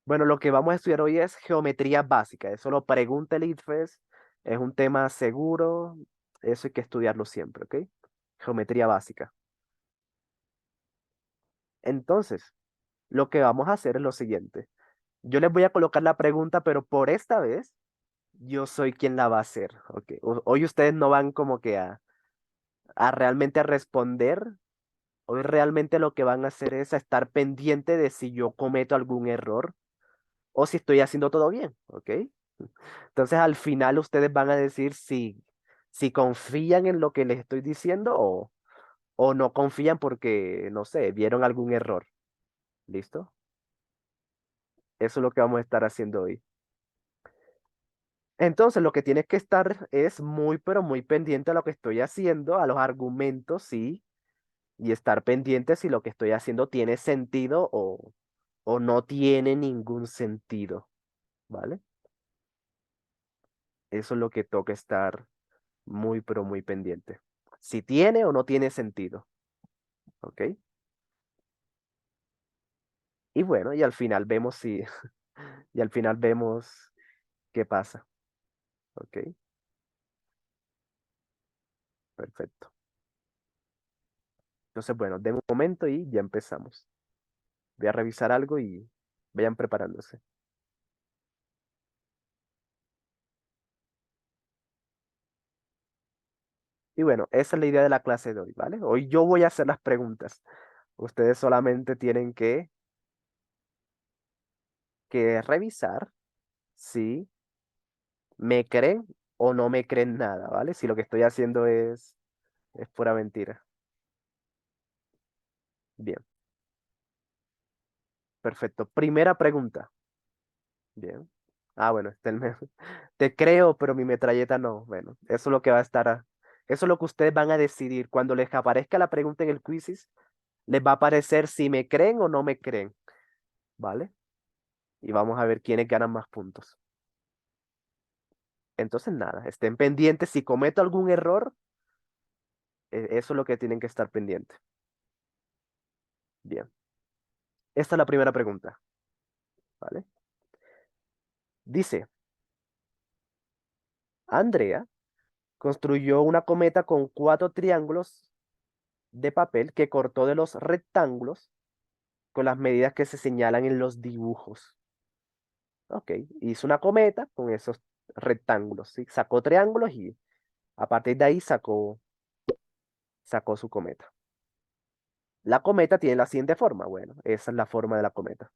Bueno, lo que vamos a estudiar hoy es geometría básica. Eso lo pregunta el ITFES. Es un tema seguro. Eso hay que estudiarlo siempre, ¿ok? Geometría básica. Entonces, lo que vamos a hacer es lo siguiente. Yo les voy a colocar la pregunta, pero por esta vez yo soy quien la va a hacer, ¿ok? Hoy ustedes no van como que a realmente a responder. Hoy realmente lo que van a hacer es a estar pendiente de si yo cometo algún error o si estoy haciendo todo bien, ¿ok? Entonces al final ustedes van a decir si confían en lo que les estoy diciendo o no confían porque, no sé, vieron algún error. ¿Listo? Eso es lo que vamos a estar haciendo hoy. Entonces lo que tienes que estar es muy, pero muy pendiente a lo que estoy haciendo, a los argumentos, sí, y estar pendiente si lo que estoy haciendo tiene sentido o no tiene ningún sentido, ¿vale? Eso es lo que toca estar muy, pero muy pendiente. Si tiene o no tiene sentido, ¿ok? Y bueno, y al final vemos si, y al final vemos qué pasa, ¿ok? Perfecto. Entonces, bueno, den un momento y ya empezamos. Voy a revisar algo y vayan preparándose. Y bueno, esa es la idea de la clase de hoy, ¿vale? Hoy yo voy a hacer las preguntas. Ustedes solamente tienen que revisar si me creen o no me creen nada, ¿vale? Si lo que estoy haciendo es pura mentira. Bien, perfecto. Primera pregunta. Bien. Ah, bueno, te creo, pero mi metralleta no. Bueno, eso es lo que va a estar. Eso es lo que ustedes van a decidir. Cuando les aparezca la pregunta en el quizzes, les va a aparecer si me creen o no me creen, ¿vale? Y vamos a ver quiénes ganan más puntos. Entonces, nada, estén pendientes. Si cometo algún error, eso es lo que tienen que estar pendientes. Bien. Esta es la primera pregunta, ¿vale? Dice, Andrea construyó una cometa con 4 triángulos de papel que cortó de los rectángulos con las medidas que se señalan en los dibujos. Ok, hizo una cometa con esos rectángulos, ¿sí? Sacó triángulos y a partir de ahí sacó su cometa. La cometa tiene la siguiente forma. Bueno, esa es la forma de la cometa.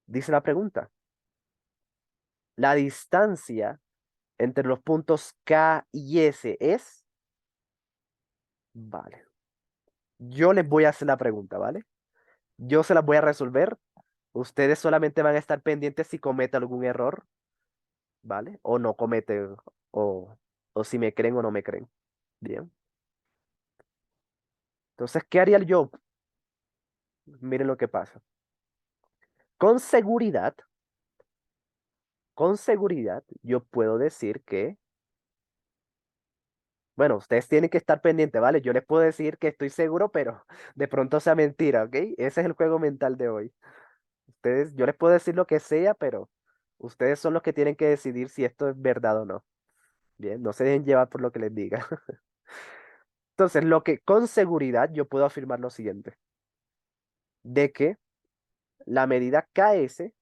Dice la pregunta, la distancia entre los puntos K y S es... Vale. Yo les voy a hacer la pregunta, ¿vale? Yo se las voy a resolver. Ustedes solamente van a estar pendientes si comete algún error, ¿vale? O no comete, o, o si me creen o no me creen. Bien. Entonces, ¿qué haría yo? Miren lo que pasa. Con seguridad, con seguridad, yo puedo decir que, bueno, ustedes tienen que estar pendientes, ¿vale? Yo les puedo decir que estoy seguro, pero de pronto sea mentira, ¿ok? Ese es el juego mental de hoy. Ustedes, yo les puedo decir lo que sea, pero ustedes son los que tienen que decidir si esto es verdad o no. Bien, no se dejen llevar por lo que les diga. Entonces, lo que con seguridad yo puedo afirmar lo siguiente, de que la medida KS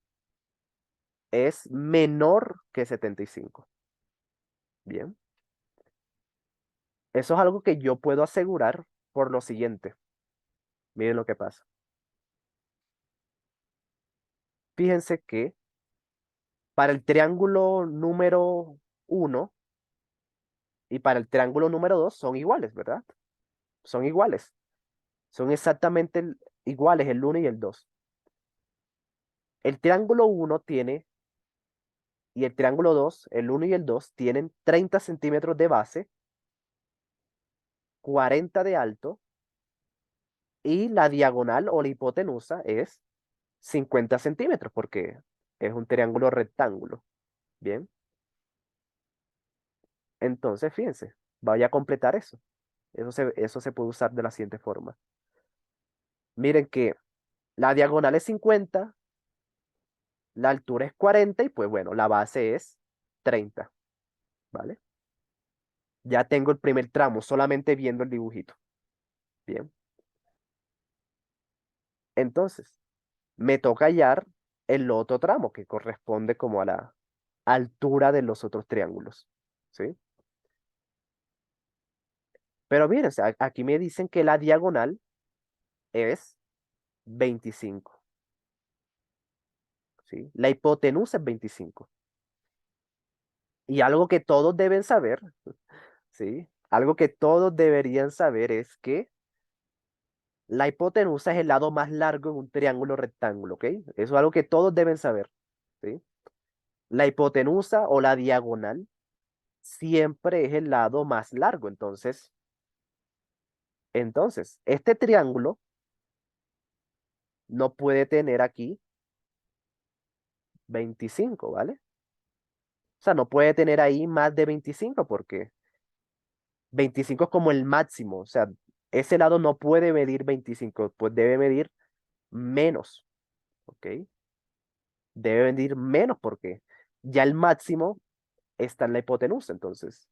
es menor que 75. Bien, eso es algo que yo puedo asegurar por lo siguiente. Miren lo que pasa. Fíjense que para el triángulo número uno y para el triángulo número 2 son iguales, ¿verdad? Son iguales. Son exactamente iguales el uno y el 2. El triángulo uno tiene, y el triángulo 2, el uno y el 2 tienen 30 centímetros de base, 40 de alto, y la diagonal o la hipotenusa es 50 centímetros, porque es un triángulo rectángulo. Bien, entonces fíjense, vaya a completar eso. Eso se puede usar de la siguiente forma. Miren que la diagonal es 50 La altura es 40 y pues bueno, la base es 30, ¿vale? Ya tengo el primer tramo solamente viendo el dibujito. Bien. Entonces, me toca hallar el otro tramo que corresponde como a la altura de los otros triángulos, ¿sí? Pero miren, o sea, aquí me dicen que la diagonal es 25, ¿sí? La hipotenusa es 25. Y algo que todos deben saber, ¿sí? Algo que todos deberían saber es que la hipotenusa es el lado más largo en un triángulo rectángulo, ¿ok? Eso es algo que todos deben saber, ¿sí? La hipotenusa o la diagonal siempre es el lado más largo. Entonces, este triángulo no puede tener aquí 25, ¿vale? O sea, no puede tener ahí más de 25 porque 25 es como el máximo. O sea, ese lado no puede medir 25, pues debe medir menos, ¿ok? Debe medir menos porque ya el máximo está en la hipotenusa. Entonces,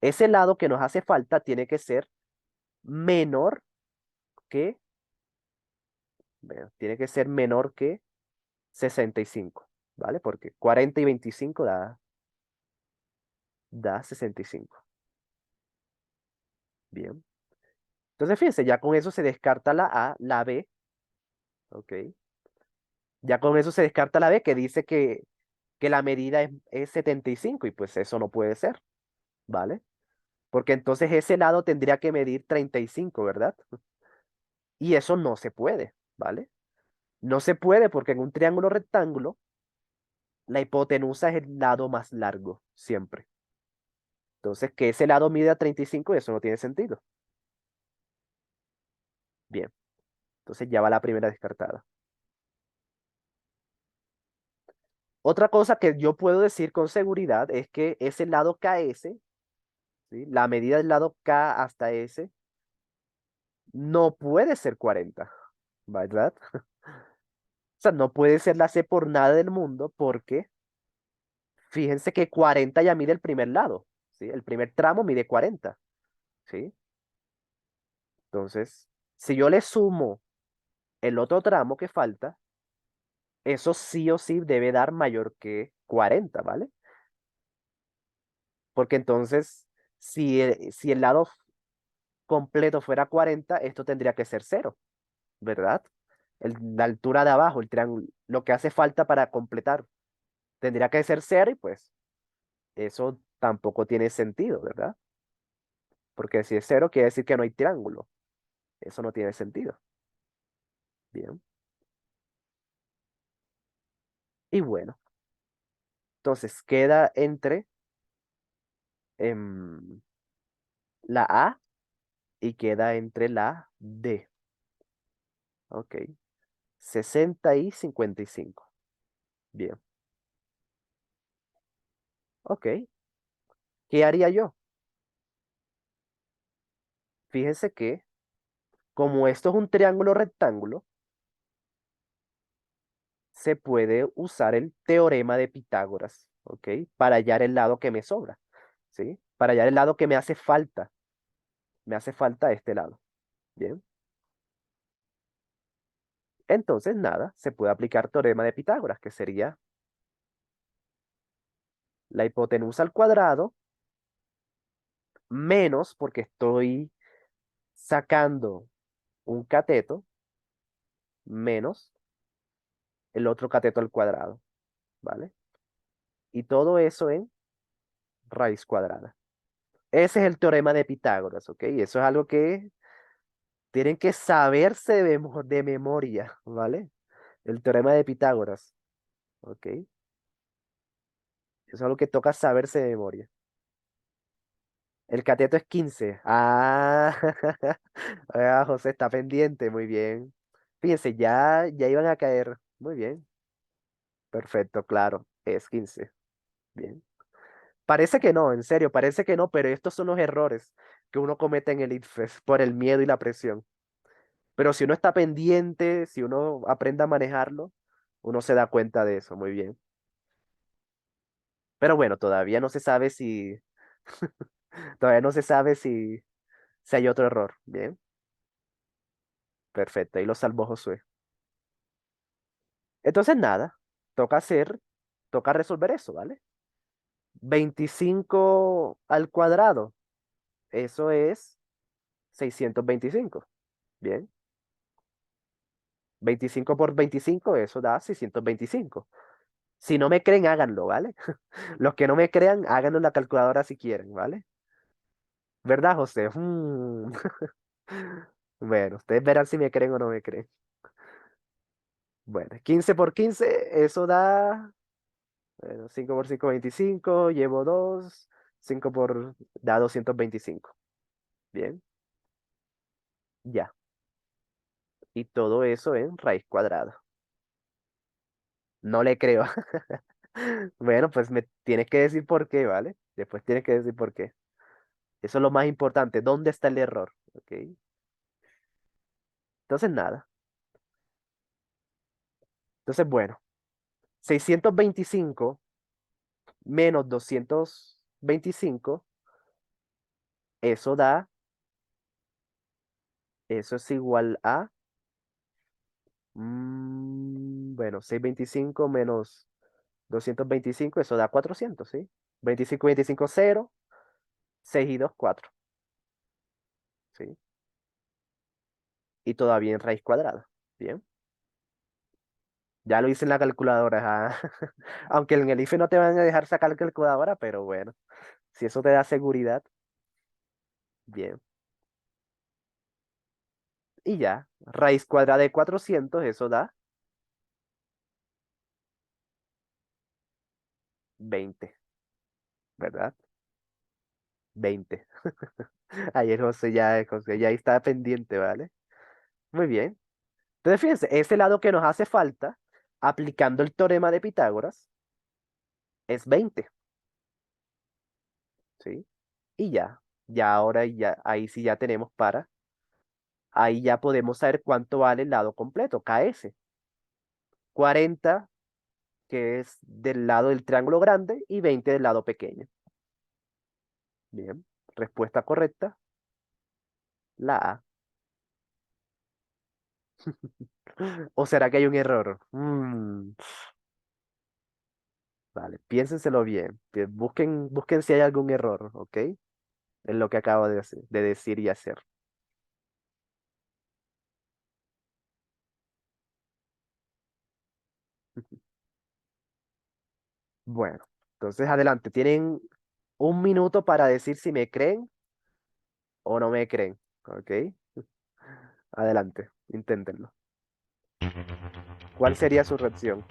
ese lado que nos hace falta tiene que ser menor que, bueno, tiene que ser menor que 65, ¿vale? Porque 40 y 25 da 65. Bien. Entonces, fíjense, ya con eso se descarta la A, la B, ¿ok? Ya con eso se descarta la B que dice que la medida es 75 y pues eso no puede ser, ¿vale? Porque entonces ese lado tendría que medir 35, ¿verdad? Y eso no se puede, ¿vale? No se puede porque en un triángulo rectángulo la hipotenusa es el lado más largo, siempre. Entonces, que ese lado mida 35, eso no tiene sentido. Bien, entonces ya va la primera descartada. Otra cosa que yo puedo decir con seguridad es que ese lado KS, ¿sí? La medida del lado K hasta S, no puede ser 40, ¿verdad? O sea, no puede ser la C por nada del mundo porque fíjense que 40 ya mide el primer lado, ¿sí? El primer tramo mide 40, ¿sí? Entonces, si yo le sumo el otro tramo que falta, eso sí o sí debe dar mayor que 40, ¿vale? Porque entonces, si el lado completo fuera 40, esto tendría que ser cero, ¿verdad? La altura de abajo, el triángulo, lo que hace falta para completar, tendría que ser cero y pues eso tampoco tiene sentido, ¿verdad? Porque si es cero, quiere decir que no hay triángulo. Eso no tiene sentido. Bien. Y bueno, entonces queda entre em, la A y queda entre la D. Ok. 60 y 55. Bien. Ok. ¿Qué haría yo? Fíjense que como esto es un triángulo rectángulo, se puede usar el teorema de Pitágoras, ¿ok? Para hallar el lado que me sobra, ¿sí? Para hallar el lado que me hace falta. Me hace falta este lado. Bien. Entonces, nada, se puede aplicar teorema de Pitágoras, que sería la hipotenusa al cuadrado menos, porque estoy sacando un cateto, menos el otro cateto al cuadrado, ¿vale? Y todo eso en raíz cuadrada. Ese es el teorema de Pitágoras, ¿ok? Eso es algo que tienen que saberse de memoria, ¿vale? El teorema de Pitágoras, ¿ok? Eso es algo que toca saberse de memoria. El cateto es 15. Ah, ah, José está pendiente, muy bien. Fíjense, ya iban a caer. Muy bien, perfecto, claro, es 15. Bien. Parece que no, en serio, parece que no, pero estos son los errores que uno comete en el ITFES por el miedo y la presión. Pero si uno está pendiente, si uno aprende a manejarlo, uno se da cuenta de eso, muy bien. Pero bueno, todavía no se sabe si, todavía no se sabe si hay otro error. Bien, perfecto, ahí lo salvó Josué. Entonces nada, toca hacer, toca resolver eso, ¿vale? 25 al cuadrado, eso es 625. Bien, 25 por 25, eso da 625. Si no me creen, háganlo, ¿vale? Los que no me crean, háganlo en la calculadora si quieren, ¿vale? ¿Verdad, José? Bueno, ustedes verán si me creen o no me creen. Bueno, 15 por 15, eso da, bueno, 5 por 5, 25, llevo 2, 5 por, da 225. Bien, ya. Y todo eso en raíz cuadrada. No le creo. Bueno, pues me tienes que decir por qué, ¿vale? Después tienes que decir por qué. Eso es lo más importante. ¿Dónde está el error? ¿Ok? Entonces, nada. Entonces, bueno, 625 menos 225, eso da, eso es igual a, bueno, 625 menos 225, eso da 400, ¿sí? 25, 25, 0, 6 y 2, 4, ¿sí? Y todavía en raíz cuadrada. Bien. Ya lo hice en la calculadora, ajá. Aunque en el IFE no te van a dejar sacar la calculadora, pero bueno, si eso te da seguridad, bien. Y ya, raíz cuadrada de 400, eso da 20, ¿verdad? 20. Ayer José ya está pendiente, ¿vale? Muy bien. Entonces, fíjense, ese lado que nos hace falta, aplicando el teorema de Pitágoras, es 20, ¿sí? Y ya ahora ya, ahí sí ya tenemos ahí ya podemos saber cuánto vale el lado completo, KS. 40, que es del lado del triángulo grande, y 20 del lado pequeño. Bien, respuesta correcta, la A. ¿O será que hay un error? Vale, piénsenselo bien. Busquen si hay algún error, ¿ok? En lo que acabo de decir y hacer. Bueno, entonces adelante. Tienen un minuto para decir si me creen o no me creen, ¿ok? Adelante, inténtenlo. ¿Cuál sería su reacción?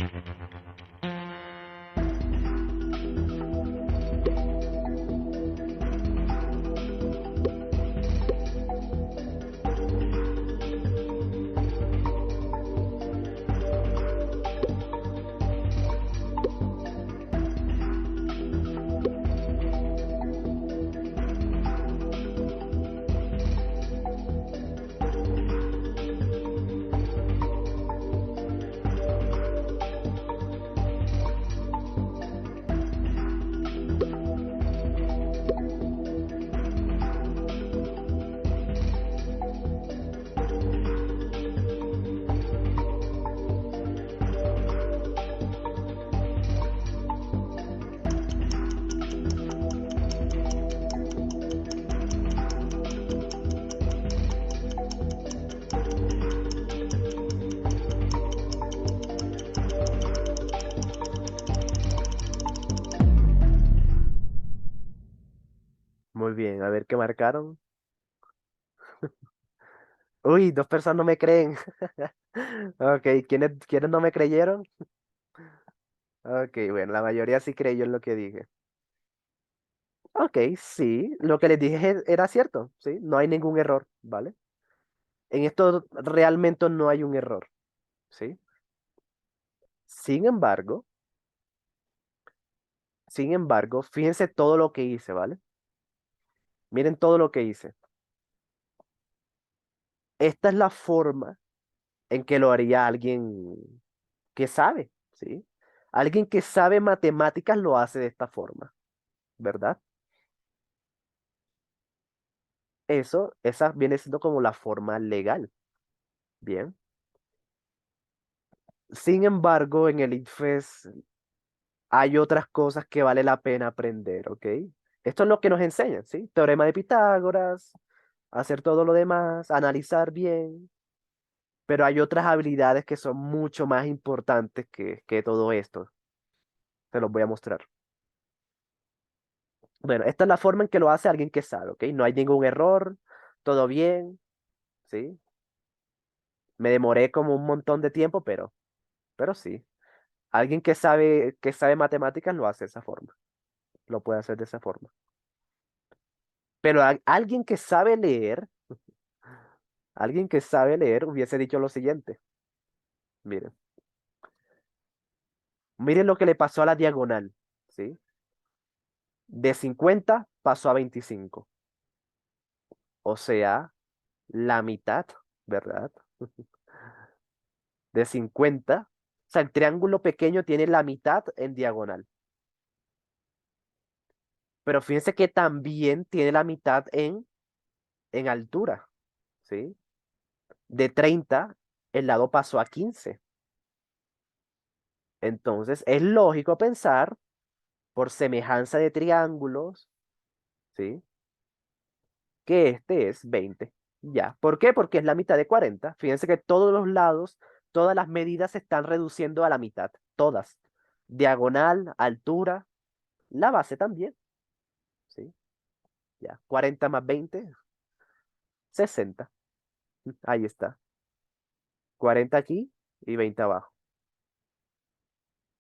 Muy bien, a ver qué marcaron. Uy, dos personas no me creen. Ok, ¿quiénes no me creyeron? Ok, bueno, la mayoría sí creyó en lo que dije. Ok, sí, lo que les dije era cierto, sí, no hay ningún error, ¿vale? En esto realmente no hay un error, ¿sí? Sin embargo, sin embargo, fíjense todo lo que hice, ¿vale? Miren todo lo que hice. Esta es la forma en que lo haría alguien, que sabe, ¿sí? Alguien que sabe matemáticas lo hace de esta forma, ¿verdad? Esa viene siendo como la forma legal, ¿bien? Sin embargo, en el ICFES hay otras cosas que vale la pena aprender, ¿ok? Esto es lo que nos enseñan, ¿sí? Teorema de Pitágoras, hacer todo lo demás, analizar bien, pero hay otras habilidades que son mucho más importantes que todo esto. Te los voy a mostrar. Bueno, esta es la forma en que lo hace alguien que sabe, ¿ok? No hay ningún error, todo bien, ¿sí? Me demoré como un montón de tiempo, pero sí. Alguien que sabe matemáticas lo hace de esa forma, lo puede hacer de esa forma. Pero alguien que sabe leer, alguien que sabe leer hubiese dicho lo siguiente. Miren, miren lo que le pasó a la diagonal, ¿sí? De 50 pasó a 25, o sea, la mitad, ¿verdad? De 50, o sea, el triángulo pequeño tiene la mitad en diagonal, pero fíjense que también tiene la mitad en altura, ¿sí? De 30 el lado pasó a 15. Entonces, es lógico pensar, por semejanza de triángulos, ¿sí? Que este es 20. Ya. ¿Por qué? Porque es la mitad de 40. Fíjense que todos los lados, todas las medidas se están reduciendo a la mitad. Todas. Diagonal, altura, la base también. ¿Sí? Ya. 40 más 20, 60. Ahí está. 40 aquí y 20 abajo.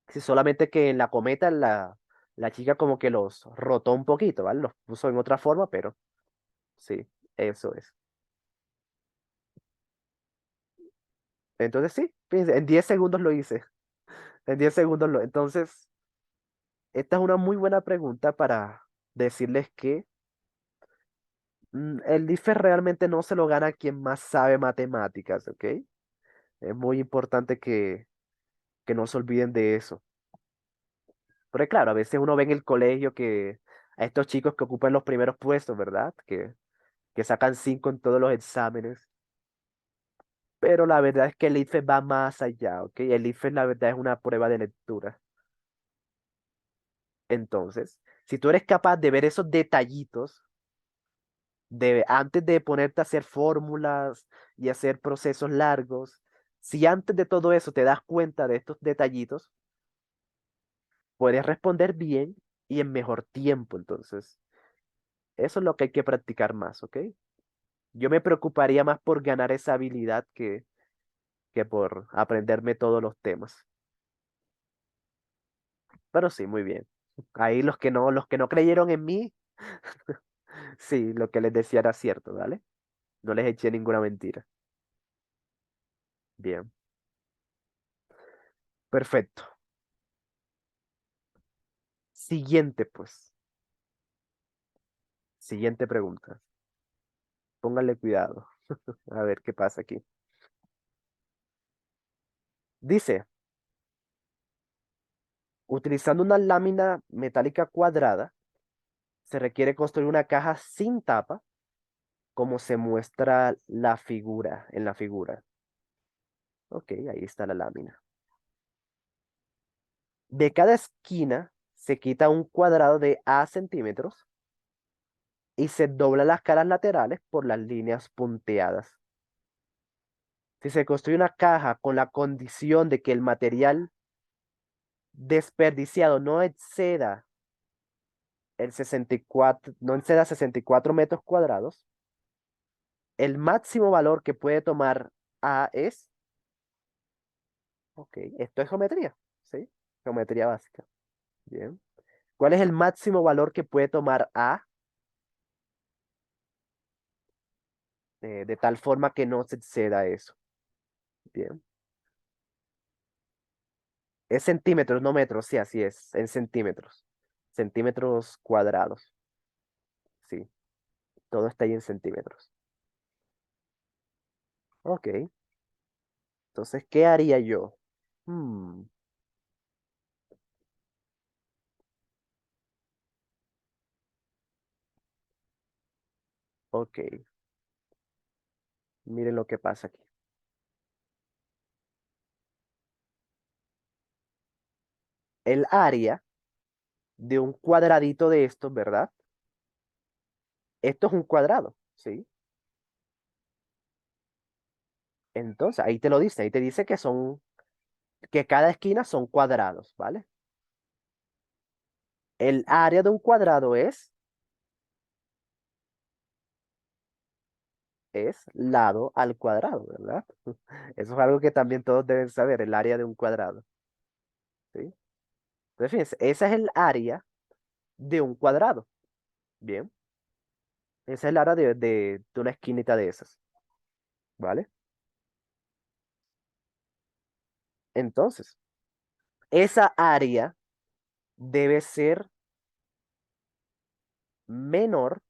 Sí, solamente que en la cometa la chica como que los rotó un poquito, ¿vale? Los puso en otra forma, pero sí, eso es. Entonces sí, fíjense, en 10 segundos lo hice. En 10 segundos lo. Entonces, esta es una muy buena pregunta para decirles que el IFE realmente no se lo gana quien más sabe matemáticas, ¿ok? Es muy importante que no se olviden de eso. Porque claro, a veces uno ve en el colegio que a estos chicos que ocupan los primeros puestos, ¿verdad? Que sacan 5 en todos los exámenes. Pero la verdad es que el IFE va más allá, ¿ok? El IFE la verdad es una prueba de lectura. Entonces, si tú eres capaz de ver esos detallitos, antes de ponerte a hacer fórmulas y hacer procesos largos, si antes de todo eso te das cuenta de estos detallitos, puedes responder bien y en mejor tiempo. Entonces, eso es lo que hay que practicar más, ¿ok? Yo me preocuparía más por ganar esa habilidad que por aprenderme todos los temas. Pero sí, muy bien. Ahí los que no creyeron en mí, sí, lo que les decía era cierto, ¿vale? No les eché ninguna mentira. Bien, perfecto. Siguiente, pues. Siguiente pregunta. Pónganle cuidado. A ver qué pasa aquí. Dice, utilizando una lámina metálica cuadrada, se requiere construir una caja sin tapa, como se muestra en la figura. Ok, ahí está la lámina. De cada esquina se quita un cuadrado de A centímetros y se dobla las caras laterales por las líneas punteadas. Si se construye una caja con la condición de que el material desperdiciado no exceda 64 metros cuadrados, el máximo valor que puede tomar A es, ok, esto es geometría, ¿sí? Geometría básica. Bien. ¿Cuál es el máximo valor que puede tomar A de tal forma que no se exceda eso? Bien. Es centímetros, no metros, sí, así es, en centímetros. Centímetros cuadrados, sí. Todo está ahí en centímetros. Ok. Entonces, ¿qué haría yo? Hmm, ok, miren lo que pasa aquí. El área de un cuadradito de estos, ¿verdad? Esto es un cuadrado, ¿sí? Entonces, ahí te lo dice, ahí te dice que cada esquina son cuadrados, ¿vale? El área de un cuadrado es lado al cuadrado, ¿verdad? Eso es algo que también todos deben saber, el área de un cuadrado, ¿sí? Entonces, fíjense, esa es el área de un cuadrado, ¿bien? Esa es el área de una esquinita de esas, ¿vale? Entonces, esa área debe ser menor,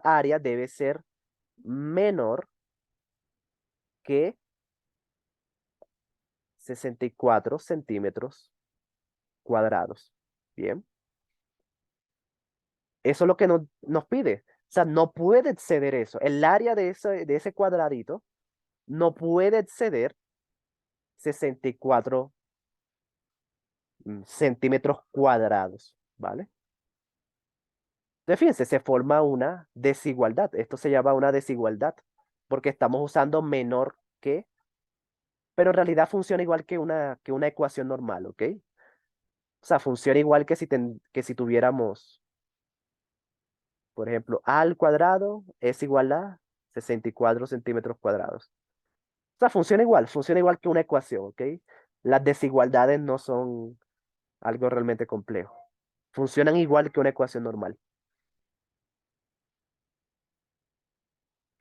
área debe ser menor que 64 centímetros cuadrados, ¿bien? Eso es lo que nos pide. O sea, no puede exceder eso. El área de ese cuadradito no puede exceder 64 centímetros cuadrados, ¿vale? Entonces, fíjense, se forma una desigualdad. Esto se llama una desigualdad porque estamos usando menor que, pero en realidad funciona igual que una ecuación normal, ¿ok? O sea, funciona igual que si tuviéramos, por ejemplo, a al cuadrado es igual a 64 centímetros cuadrados. O sea, funciona igual que una ecuación, ¿ok? Las desigualdades no son algo realmente complejo. Funcionan igual que una ecuación normal.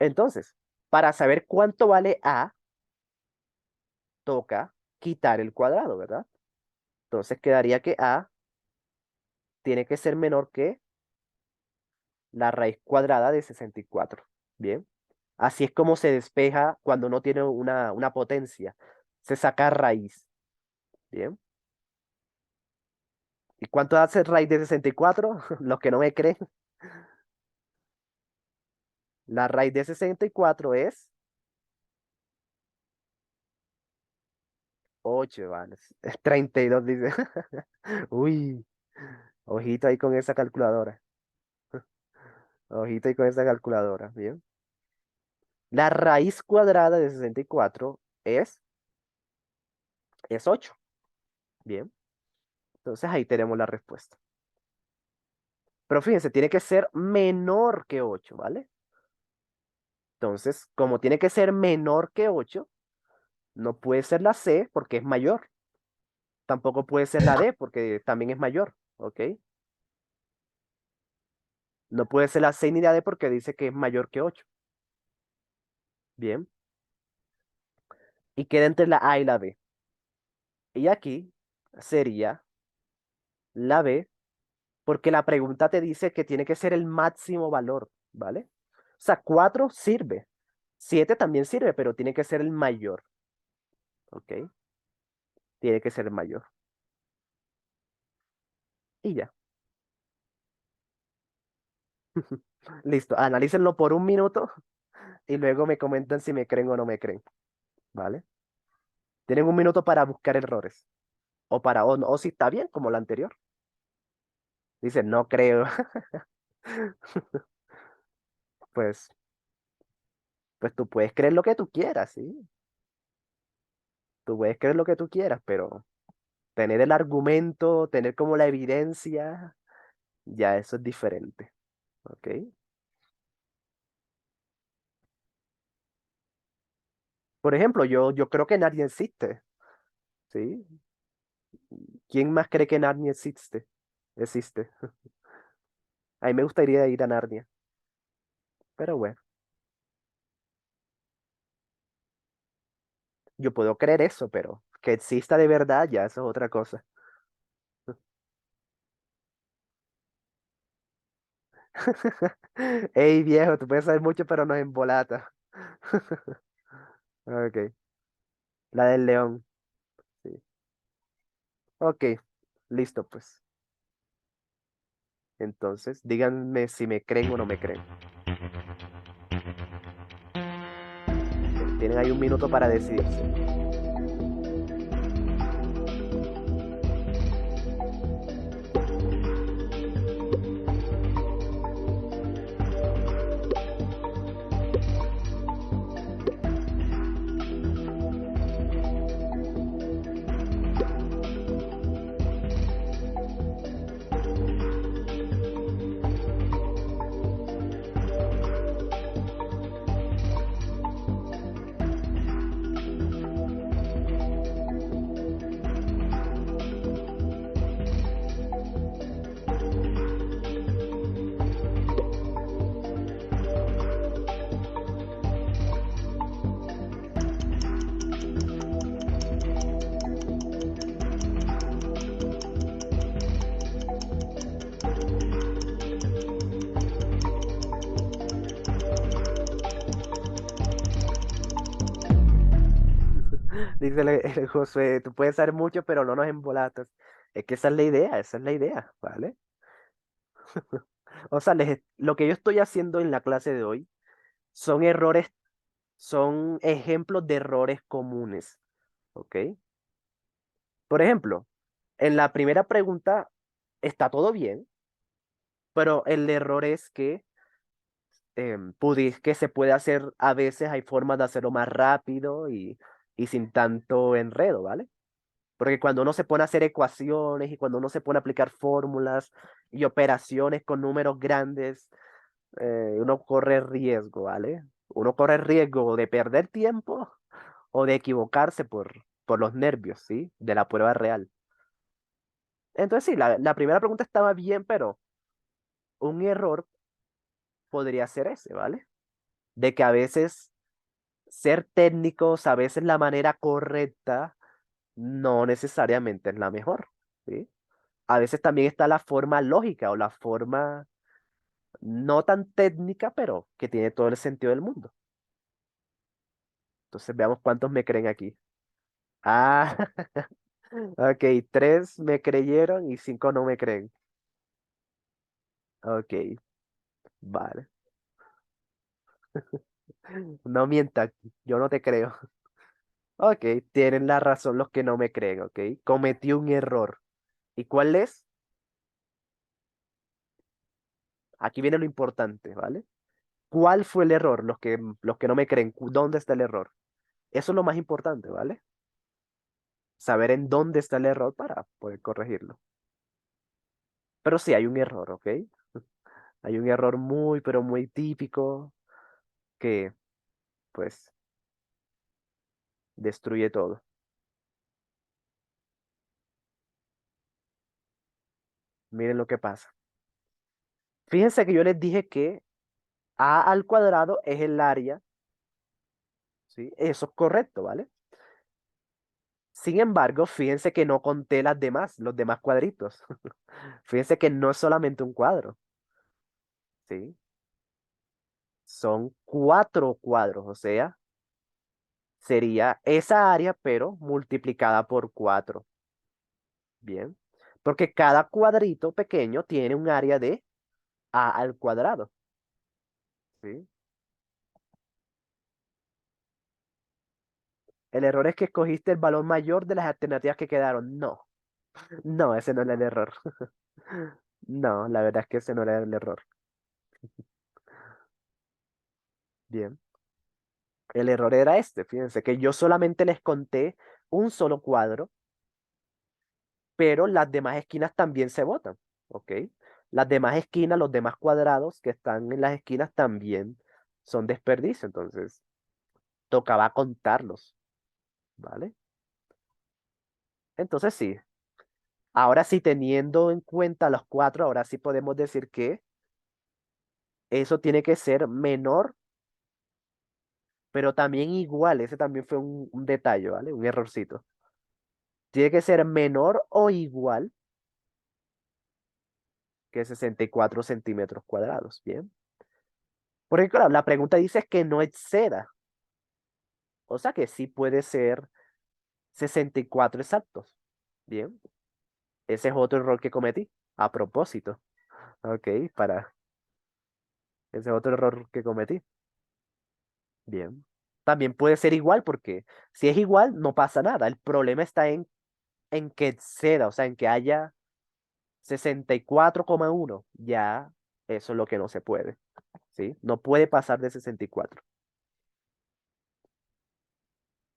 Entonces, para saber cuánto vale A, toca quitar el cuadrado, ¿verdad? Entonces quedaría que A tiene que ser menor que la raíz cuadrada de 64. Bien. Así es como se despeja cuando no tiene una potencia. Se saca raíz. Bien. ¿Y cuánto hace raíz de 64? Los que no me creen. La raíz de 64 es 8, ¿vale? Es 32, dice. Uy, ojito ahí con esa calculadora. Ojito ahí con esa calculadora. Bien. La raíz cuadrada de 64 es 8. Bien. Entonces ahí tenemos la respuesta. Pero fíjense, tiene que ser menor que 8, ¿vale? Entonces, como tiene que ser menor que 8, no puede ser la C porque es mayor. Tampoco puede ser la D porque también es mayor, ¿ok? No puede ser la C ni la D porque dice que es mayor que 8. Bien. Y queda entre la A y la B. Y aquí sería la B porque la pregunta te dice que tiene que ser el máximo valor, ¿vale? O sea, 4 sirve. 7 también sirve, pero tiene que ser el mayor, ¿ok? Tiene que ser el mayor. Y ya. Listo. Analícenlo por un minuto y luego me comentan si me creen o no me creen, ¿vale? Tienen un minuto para buscar errores. O si está bien, como la anterior. Dicen, no creo. Pues, pues tú puedes creer lo que tú quieras, ¿sí? Tú puedes creer lo que tú quieras, pero tener el argumento, tener como la evidencia, ya eso es diferente, ¿ok? Por ejemplo, yo creo que Narnia existe, ¿sí? ¿Quién más cree que Narnia existe? Existe. A mí me gustaría ir a Narnia, pero bueno, yo puedo creer eso, pero que exista de verdad, ya eso es otra cosa. Ey, viejo, tú puedes saber mucho, pero nos embolata. Ok. La del león. Sí. Ok, listo pues. Entonces, díganme si me creen o no me creen. Ok, tienen ahí un minuto para decidirse. Dice el Josué, tú puedes saber mucho, pero no nos embolatas. Es que esa es la idea, esa es la idea, ¿vale? O sea, lo que yo estoy haciendo en la clase de hoy son errores, son ejemplos de errores comunes, ¿ok? Por ejemplo, en la primera pregunta está todo bien, pero el error es que, que se puede hacer, a veces hay formas de hacerlo más rápido y sin tanto enredo, ¿vale? Porque cuando uno se pone a hacer ecuaciones y cuando uno se pone a aplicar fórmulas y operaciones con números grandes, uno corre riesgo, ¿vale? Uno corre riesgo de perder tiempo o de equivocarse por los nervios, ¿sí? De la prueba real. Entonces sí, la primera pregunta estaba bien, pero un error podría ser ese, ¿vale? De que a veces ser técnicos, a veces la manera correcta, no necesariamente es la mejor, ¿sí? A veces también está la forma lógica o la forma no tan técnica, pero que tiene todo el sentido del mundo. Entonces veamos cuántos me creen aquí. Ah, ok, tres me creyeron y cinco no me creen. Ok, vale. No mientan, yo no te creo. Ok, tienen la razón los que no me creen, ok. Cometí un error. ¿Y cuál es? Aquí viene lo importante, ¿vale? ¿Cuál fue el error? Los que no me creen, ¿dónde está el error? Eso es lo más importante, ¿vale? Saber en dónde está el error para poder corregirlo. Pero sí hay un error, ¿ok? Hay un error muy, pero muy típico que, pues, destruye todo. Miren lo que pasa. Fíjense que yo les dije que a al cuadrado es el área, ¿sí? Eso es correcto, ¿vale? Sin embargo, fíjense que no conté los demás cuadritos. Fíjense que no es solamente un cuadro, ¿sí? Son cuatro cuadros, o sea, sería esa área, pero multiplicada por cuatro. Bien. Porque cada cuadrito pequeño tiene un área de a al cuadrado, ¿sí? El error es que escogiste el valor mayor de las alternativas que quedaron. No, no, ese no era el error. No, la verdad es que ese no era el error. Bien. El error era este, fíjense, que yo solamente les conté un solo cuadro, pero las demás esquinas también se botan, ¿ok? Las demás esquinas, los demás cuadrados que están en las esquinas también son desperdicio, entonces tocaba contarlos, ¿vale? Entonces sí, ahora sí teniendo en cuenta los cuatro, ahora sí podemos decir que eso tiene que ser menor, pero también igual, ese también fue un detalle, ¿vale? Un errorcito. Tiene que ser menor o igual que 64 centímetros cuadrados, ¿bien? Porque claro, la pregunta dice que no exceda, o sea que sí puede ser, 64 exactos. Bien, ese es otro error que cometí. A propósito. Ok, ese es otro error que cometí. Bien. También puede ser igual porque si es igual, no pasa nada. El problema está en que exceda, o sea, en que haya 64,1. Ya, eso es lo que no se puede. ¿Sí? No puede pasar de 64.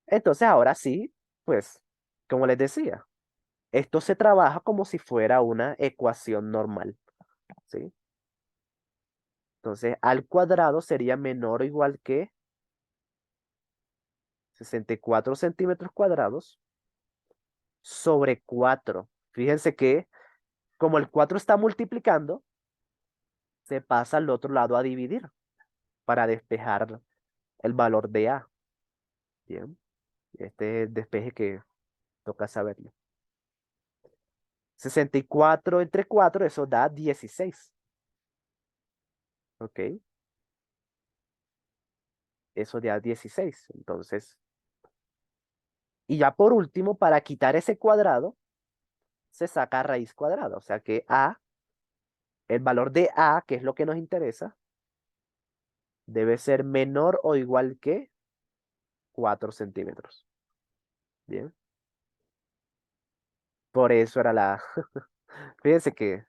Entonces, ahora sí, pues, como les decía, esto se trabaja como si fuera una ecuación normal. ¿Sí? Entonces, al cuadrado sería menor o igual que 64 centímetros cuadrados sobre 4. Fíjense que como el 4 está multiplicando, se pasa al otro lado a dividir para despejar el valor de A. Bien, este es el despeje que toca saberlo. 64 entre 4, eso da 16. ¿Ok? Eso da 16. Entonces, y ya por último, para quitar ese cuadrado, se saca raíz cuadrada. O sea que A, el valor de A, que es lo que nos interesa, debe ser menor o igual que 4 centímetros. Bien, por eso era la A. Fíjense que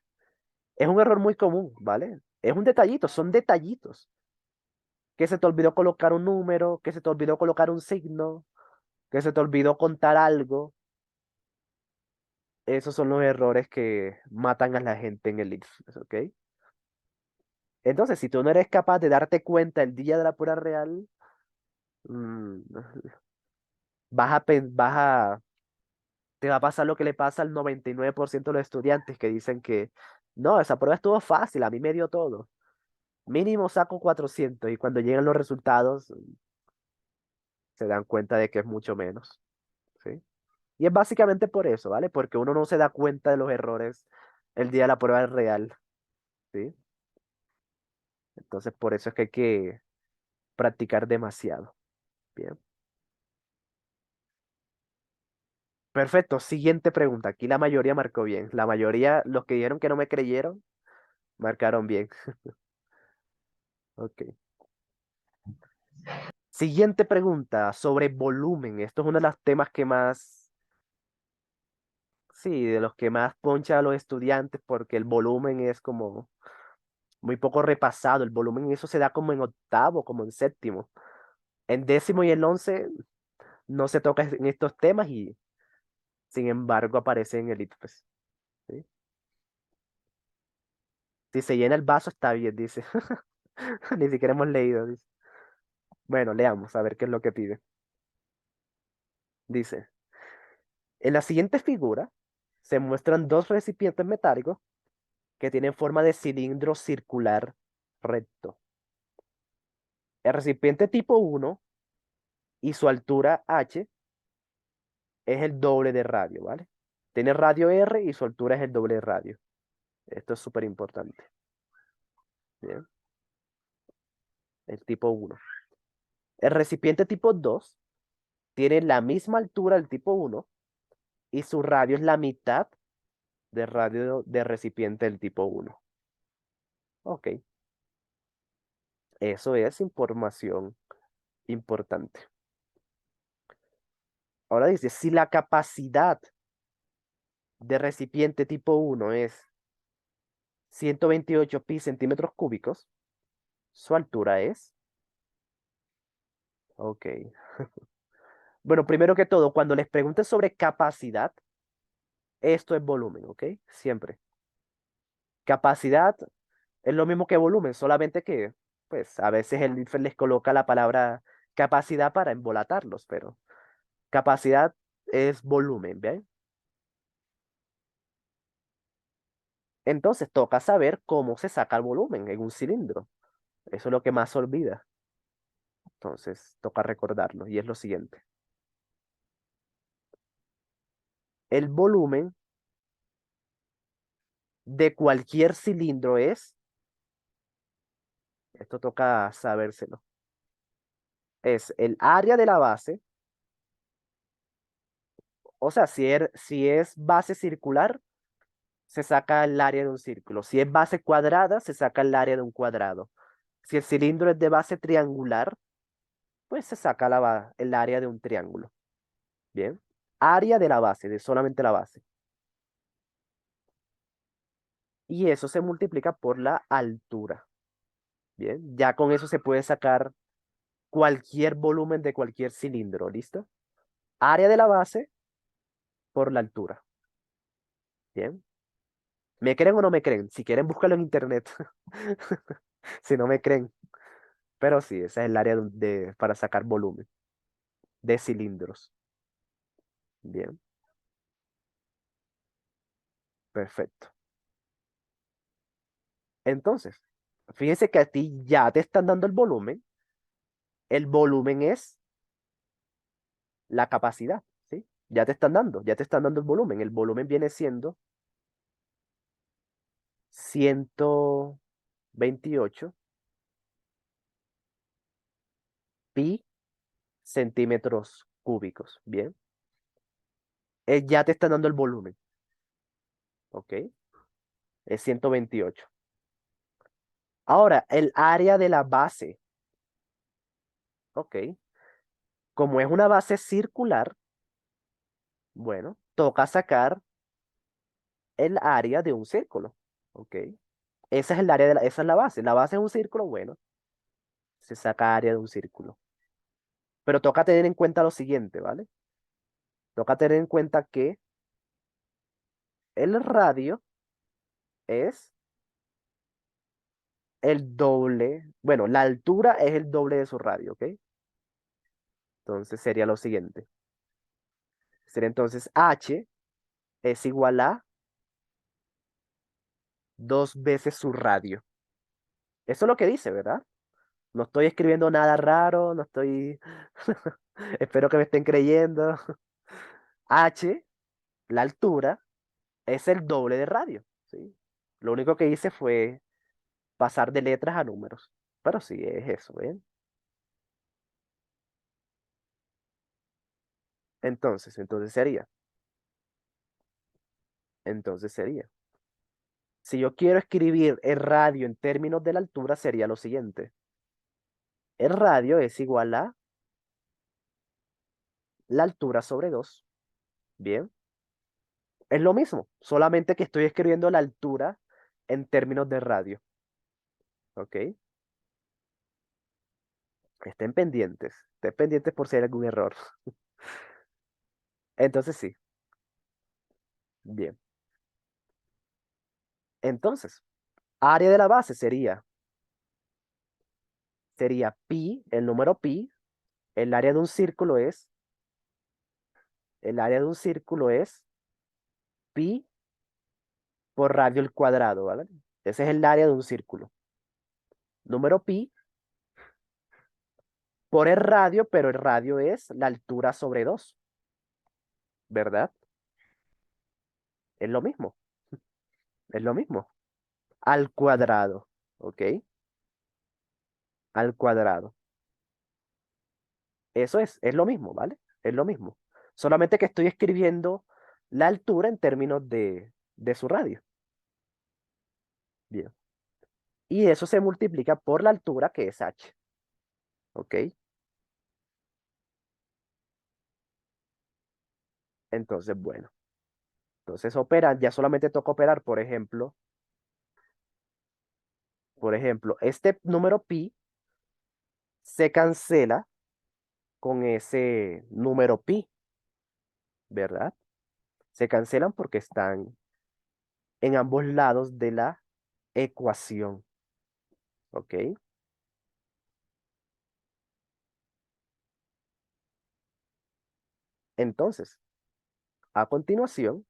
es un error muy común, ¿vale? Es un detallito, son detallitos. Que se te olvidó colocar un número, que se te olvidó colocar un signo, que se te olvidó contar algo. Esos son los errores que matan a la gente en el ICFES, ¿ok? Entonces, si tú no eres capaz de darte cuenta el día de la prueba real, mm, te va a pasar lo que le pasa al 99% de los estudiantes que dicen que no, esa prueba estuvo fácil, a mí me dio todo. Mínimo saco 400 y cuando llegan los resultados se dan cuenta de que es mucho menos, ¿sí? Y es básicamente por eso, ¿vale? Porque uno no se da cuenta de los errores el día de la prueba real, ¿sí? Entonces por eso es que hay que practicar demasiado. Bien. Perfecto. Siguiente pregunta. Aquí la mayoría marcó bien. La mayoría, los que dijeron que no me creyeron, marcaron bien. Ok. Siguiente pregunta sobre volumen. Esto es uno de los temas que más, sí, de los que más poncha a los estudiantes porque el volumen es como muy poco repasado. El volumen eso se da como en octavo, como en séptimo. En décimo y en 11 no se toca en estos temas y sin embargo aparece en el ITFES. ¿Sí? Si se llena el vaso está bien, dice. Ni siquiera hemos leído, dice. Bueno, leamos a ver qué es lo que pide. Dice, en la siguiente figura se muestran dos recipientes metálicos que tienen forma de cilindro circular recto. El recipiente tipo 1 y su altura h es el doble de radio, ¿vale? Tiene radio r y su altura es el doble de radio. Esto es súper importante. Bien, el tipo 1. El recipiente tipo 2 tiene la misma altura del tipo 1 y su radio es la mitad del radio de recipiente del tipo 1. Ok, eso es información importante. Ahora dice, si la capacidad de recipiente tipo 1 es 128 pi centímetros cúbicos, su altura es, ok. Bueno, primero que todo, cuando les pregunten sobre capacidad, esto es volumen, ¿ok? Siempre. Capacidad es lo mismo que volumen, solamente que, pues, a veces el IFE les coloca la palabra capacidad para embolatarlos, pero capacidad es volumen, ¿bien? Entonces toca saber cómo se saca el volumen en un cilindro. Eso es lo que más se olvida. Entonces toca recordarlo y es lo siguiente. El volumen de cualquier cilindro esto toca sabérselo, es el área de la base O sea, si es base circular, se saca el área de un círculo. Si es base cuadrada, se saca el área de un cuadrado. Si el cilindro es de base triangular, pues se saca el área de un triángulo. Bien. Área de la base, de solamente la base. Y eso se multiplica por la altura. Bien. Ya con eso se puede sacar cualquier volumen de cualquier cilindro. ¿Listo? Área de la base por la altura. Bien. ¿Me creen o no me creen? Si quieren, búscalo en internet. Si no me creen. Pero sí, esa es el área para sacar volumen de cilindros. Bien, perfecto. Entonces, fíjense que a ti ya te están dando el volumen. El volumen es la capacidad, ¿sí? Ya te están dando el volumen. El volumen viene siendo 128 pi centímetros cúbicos. Bien, ya te están dando el volumen, ¿ok? Es 128. Ahora, el área de la base, ¿ok? Como es una base circular, bueno, toca sacar el área de un círculo, ¿ok? Esa es el área esa es la base. La base es un círculo, bueno, se saca área de un círculo. Pero toca tener en cuenta lo siguiente, ¿vale? Toca tener en cuenta que el radio es el doble, bueno, la altura es el doble de su radio, ¿ok? Entonces sería lo siguiente. Sería entonces H es igual a 2 veces su radio. Eso es lo que dice, ¿verdad? No estoy escribiendo nada raro, no estoy... Espero que me estén creyendo. H, la altura, es el doble de radio, ¿sí? Lo único que hice fue pasar de letras a números. Pero sí, es eso, ¿ven? Entonces sería. Si yo quiero escribir el radio en términos de la altura, sería lo siguiente. El radio es igual a la altura sobre 2. Bien. Es lo mismo, solamente que estoy escribiendo la altura en términos de radio. ¿Ok? Estén pendientes por si hay algún error. Entonces sí, bien. Entonces, área de la base sería pi, el número pi, el área de un círculo es, el área de un círculo es pi por radio al cuadrado, ¿vale? Ese es el área de un círculo. Número pi por el radio, pero el radio es la altura sobre 2, ¿verdad? Es lo mismo, es lo mismo. Al cuadrado, ¿ok? Al cuadrado. Eso es lo mismo, ¿vale? Es lo mismo. Solamente que estoy escribiendo la altura en términos de su radio. Bien. Y eso se multiplica por la altura que es h. ¿Ok? Entonces, bueno. Entonces operan, ya solamente toca operar, por ejemplo, este número pi se cancela con ese número pi, ¿verdad? Se cancelan porque están en ambos lados de la ecuación. ¿Ok? Entonces, a continuación,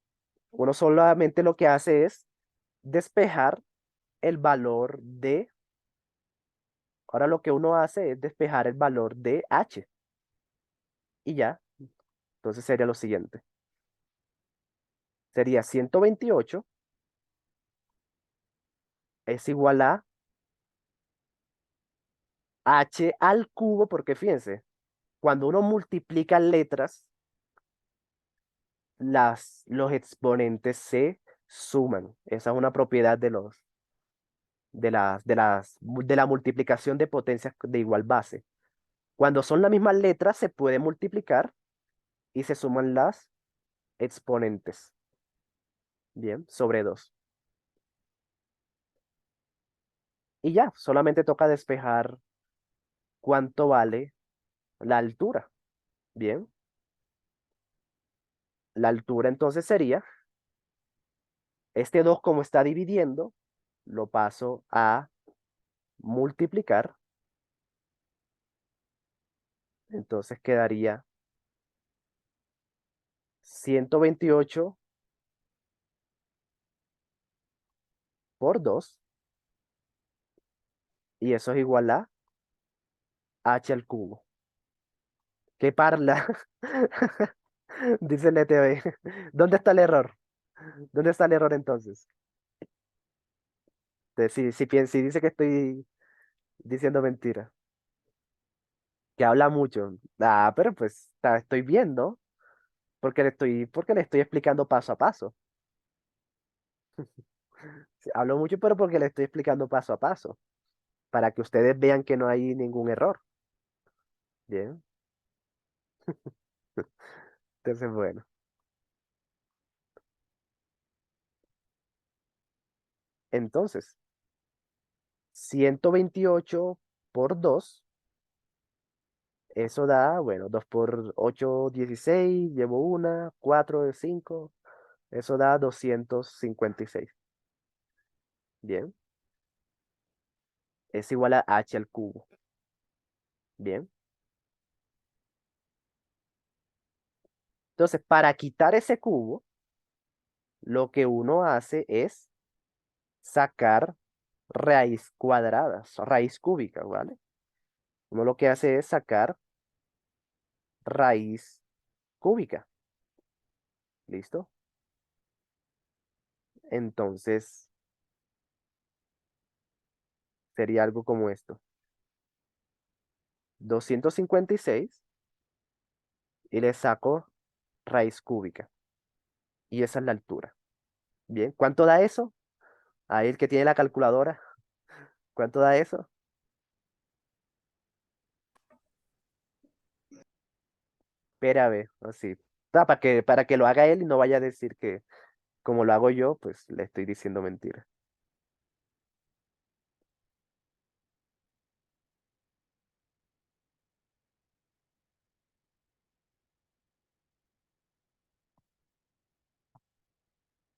uno solamente lo que hace es despejar el valor ahora lo que uno hace es despejar el valor de h y ya. Entonces sería lo siguiente. Sería 128 es igual a h al cubo, porque fíjense, cuando uno multiplica letras, los exponentes se suman. Esa es una propiedad de la multiplicación de potencias de igual base. Cuando son las mismas letras, se puede multiplicar y se suman las exponentes. Bien, sobre 2. Y ya, solamente toca despejar cuánto vale la altura. Bien, la altura entonces sería, este 2 como está dividiendo, lo paso a multiplicar. Entonces quedaría 128 por 2 y eso es igual a h al cubo. ¿Qué parla? Dice el ETB. ¿Dónde está el error? ¿Dónde está el error entonces? Si dice que estoy diciendo mentira, que habla mucho. Ah, pero pues estoy viendo porque le estoy explicando paso a paso. Sí, hablo mucho, pero porque le estoy explicando paso a paso, para que ustedes vean que no hay ningún error. Bien, entonces bueno. Entonces, 128 por 2 eso da, bueno, 2 por 8 16 llevo una, 4 de 5 eso da 256. Bien, es igual a h al cubo. Bien, entonces para quitar ese cubo, lo que uno hace es sacar raíz cuadrada, raíz cúbica, ¿vale? Uno lo que hace es sacar raíz cúbica. ¿Listo? Entonces sería algo como esto. 256 y le saco raíz cúbica. Y esa es la altura. Bien, ¿cuánto da eso? Ahí el que tiene la calculadora. ¿Cuánto da eso? Espera a ver, así. Para que lo haga él y no vaya a decir que como lo hago yo, pues le estoy diciendo mentira.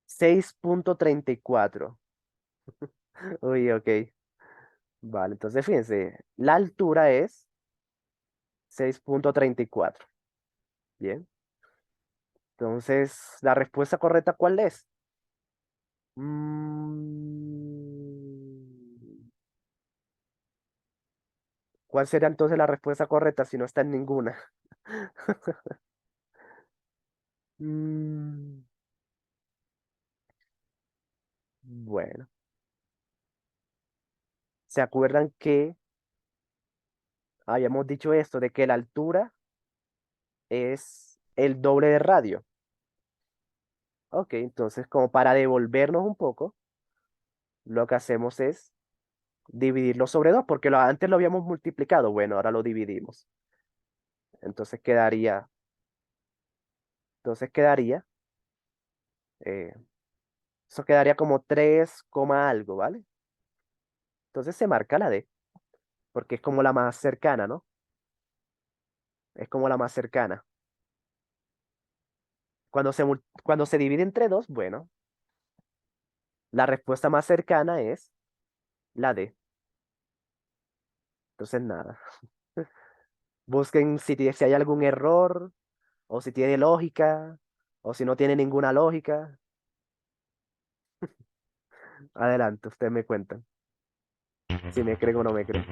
6,34. Uy, ok. Vale, entonces fíjense, la altura es 6,34. Bien. Entonces, ¿la respuesta correcta cuál es? Mm, ¿Cuál sería entonces la respuesta correcta si no está en ninguna? Mm, Bueno, ¿se acuerdan que habíamos dicho esto de que la altura es el doble de radio? Ok, entonces como para devolvernos un poco, lo que hacemos es dividirlo sobre 2 porque antes lo habíamos multiplicado. Bueno, ahora lo dividimos. Entonces quedaría, entonces quedaría, eh, eso quedaría como 3, algo, ¿vale? Entonces se marca la D, porque es como la más cercana, ¿no? Es como la más cercana. Cuando se divide entre 2, bueno, la respuesta más cercana es la D. Entonces nada. Busquen si hay algún error, o si tiene lógica, o si no tiene ninguna lógica. Adelante, ustedes me cuentan. Si me creen o no me creen.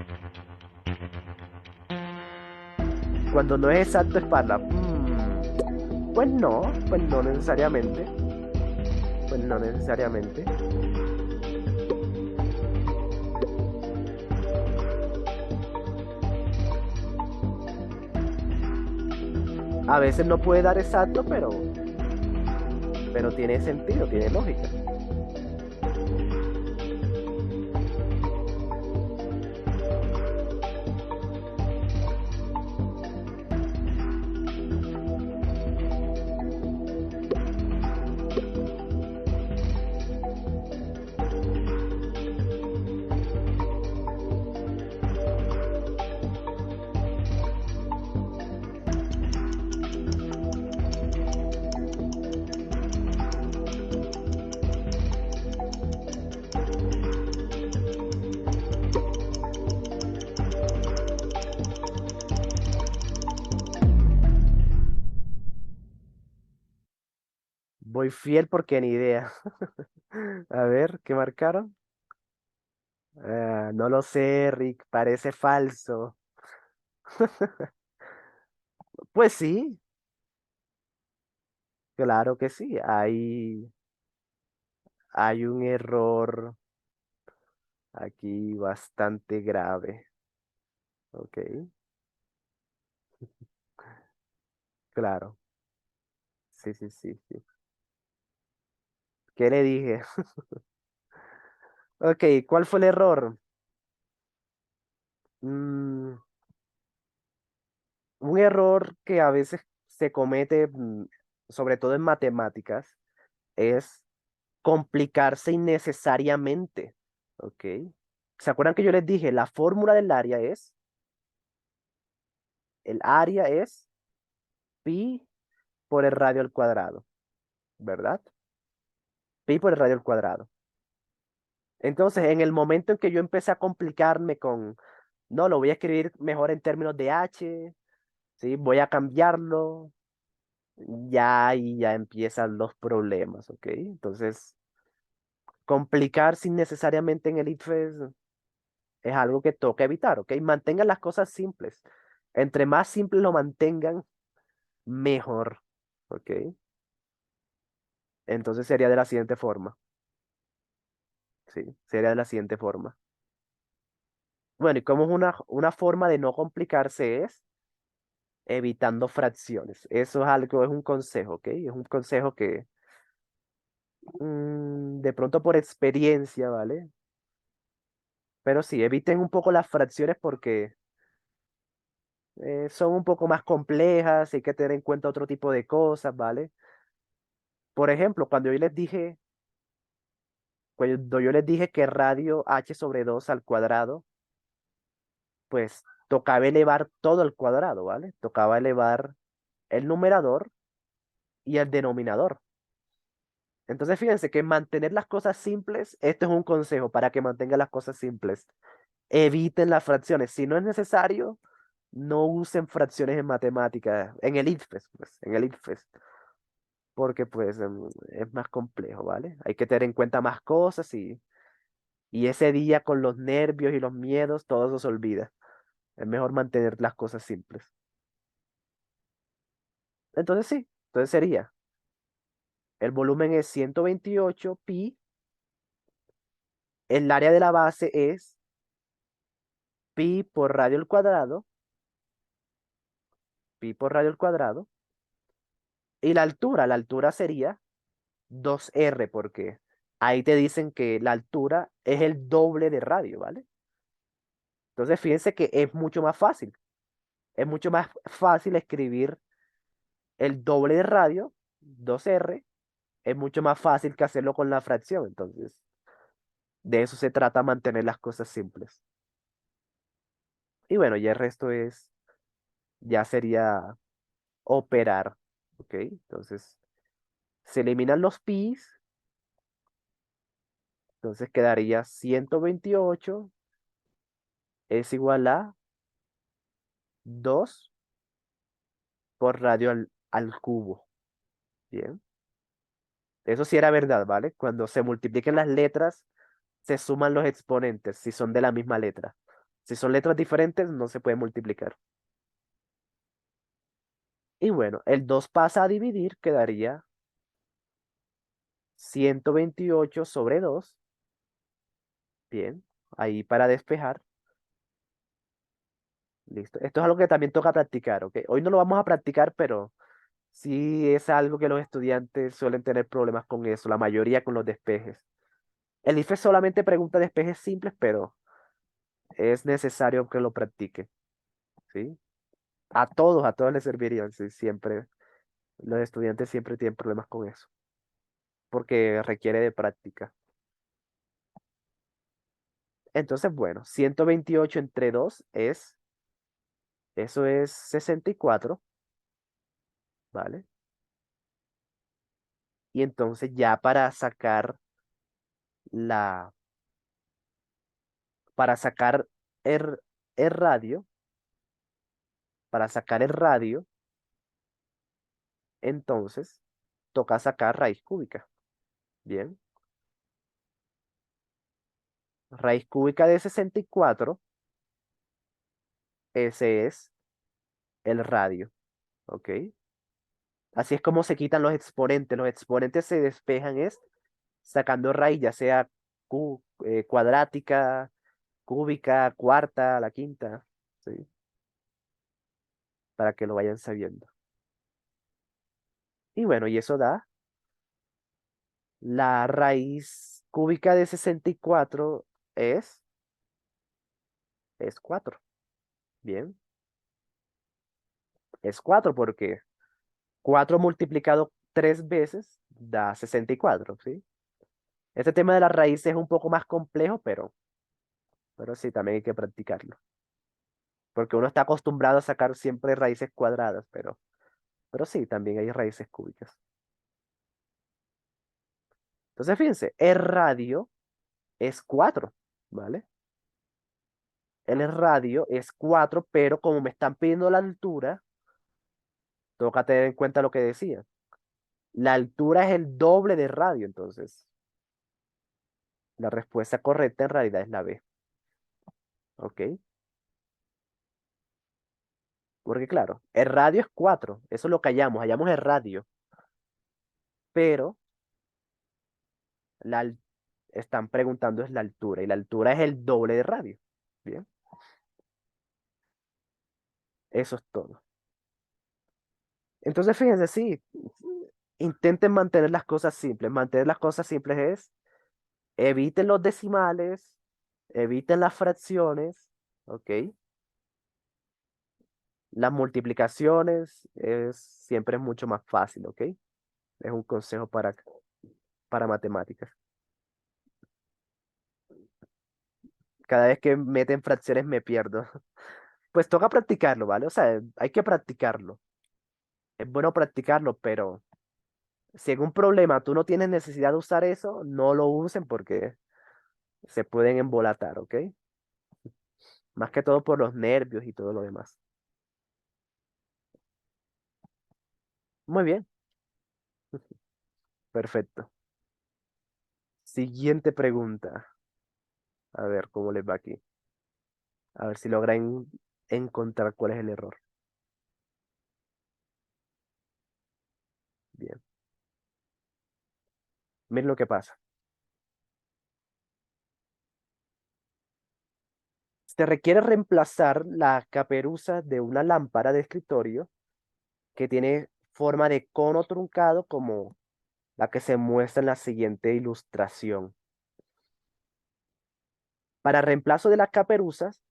Cuando no es exacto es parla. Pues no necesariamente. Pues no necesariamente. A veces no puede dar exacto, pero pero tiene sentido, tiene lógica. Voy fiel porque ni idea. A ver, ¿qué marcaron? No lo sé, Rick, parece falso. Pues sí, claro que sí. Hay un error aquí bastante grave. Ok, claro. Sí, sí, sí, sí. ¿Qué le dije? Ok, ¿cuál fue el error? Mm, un error que a veces se comete, sobre todo en matemáticas, es complicarse innecesariamente. ¿Ok? ¿Se acuerdan que yo les dije? La fórmula del área es, el área es pi por el radio al cuadrado, ¿verdad? Pi por el radio al cuadrado. Entonces, en el momento en que yo empecé a complicarme con, no, lo voy a escribir mejor en términos de h, ¿sí? Voy a cambiarlo, ya ahí ya empiezan los problemas, ¿ok? Entonces, complicarse innecesariamente en el IFES es algo que toca evitar, ¿ok? Mantengan las cosas simples. Entre más simples lo mantengan, mejor, ¿ok? Entonces sería de la siguiente forma, ¿sí? Sería de la siguiente forma. Bueno, y como es una forma de no complicarse es evitando fracciones. Eso es algo, es un consejo, ¿ok? Es un consejo que de pronto por experiencia, ¿vale? Pero sí, eviten un poco las fracciones porque son un poco más complejas, hay que tener en cuenta otro tipo de cosas, ¿vale? Por ejemplo, cuando yo les dije que radio h sobre 2 al cuadrado, pues tocaba elevar todo al cuadrado, ¿vale? Tocaba elevar el numerador y el denominador. Entonces, fíjense que mantener las cosas simples, este es un consejo para que mantengan las cosas simples. Eviten las fracciones. Si no es necesario, no usen fracciones en matemáticas, en el IFES, pues, en el IFES, porque pues es más complejo, ¿vale? Hay que tener en cuenta más cosas y ese día con los nervios y los miedos, todo eso se olvida. Es mejor mantener las cosas simples. Entonces sí, entonces sería, el volumen es 128 pi, el área de la base es pi por radio al cuadrado, pi por radio al cuadrado, y la altura sería 2r, porque ahí te dicen que la altura es el doble de radio, ¿vale? Entonces fíjense que es mucho más fácil escribir el doble de radio, 2r, es mucho más fácil que hacerlo con la fracción, entonces de eso se trata mantener las cosas simples. Y bueno, ya el resto ya sería operar, ¿ok? Entonces, se eliminan los pis, entonces quedaría 128 es igual a 2 por radio al cubo, ¿bien? Eso sí era verdad, ¿vale? Cuando se multipliquen las letras, se suman los exponentes si son de la misma letra. Si son letras diferentes, no se puede multiplicar. Y bueno, el 2 pasa a dividir, quedaría 128 sobre 2. Bien, ahí para despejar. Listo. Esto es algo que también toca practicar, ¿ok? Hoy no lo vamos a practicar, pero Sí, es algo que los estudiantes suelen tener problemas con eso, la mayoría con los despejes. El IFE solamente pregunta despejes simples, pero es necesario que lo practiquen, ¿sí? A todos les servirían, sí, siempre. Los estudiantes siempre tienen problemas con eso, porque requiere de práctica. Entonces, bueno, 128 entre 2 eso es 64, ¿vale? Y entonces ya la, para sacar el, el radio, para sacar el radio, entonces toca sacar raíz cúbica. Bien, raíz cúbica de 64, ese es el radio, ¿ok? Así es como se quitan los exponentes. Los exponentes se despejan es sacando raíz, ya sea cuadrática, cúbica, cuarta, la quinta, ¿sí? Para que lo vayan sabiendo. Y bueno, y eso da la raíz cúbica de 64 es, es 4. Bien, es 4 porque 4 multiplicado 3 veces da 64, ¿sí? Este tema de las raíces es un poco más complejo, pero sí, también hay que practicarlo. Porque uno está acostumbrado a sacar siempre raíces cuadradas, pero sí, también hay raíces cúbicas. Entonces, fíjense, el radio es 4, ¿vale? El radio es 4, pero como me están pidiendo la altura, toca tener en cuenta lo que decía. La altura es el doble de radio, entonces la respuesta correcta en realidad es la B, ¿ok? Porque claro, el radio es 4, eso es lo que hallamos el radio, pero la, al- están preguntando es la altura, y la altura es el doble de radio. Bien, eso es todo. Entonces, fíjense, sí, intenten mantener las cosas simples. Mantener las cosas simples es eviten los decimales, eviten las fracciones, ¿ok? Las multiplicaciones siempre es mucho más fácil, ¿ok? Es un consejo para matemáticas. Cada vez que meten fracciones me pierdo. Pues toca practicarlo, ¿vale? O sea, hay que practicarlo. Es bueno practicarlo, pero si en un problema tú no tienes necesidad de usar eso, no lo usen porque se pueden embolatar, ¿ok? Más que todo por los nervios y todo lo demás. Muy bien, perfecto. Siguiente pregunta. A ver cómo les va aquí. A ver si logran encontrar cuál es el error. Bien. Miren lo que pasa. Se requiere reemplazar la caperuza de una lámpara de escritorio que tiene forma de cono truncado como la que se muestra en la siguiente ilustración. Para reemplazo de las caperuzas,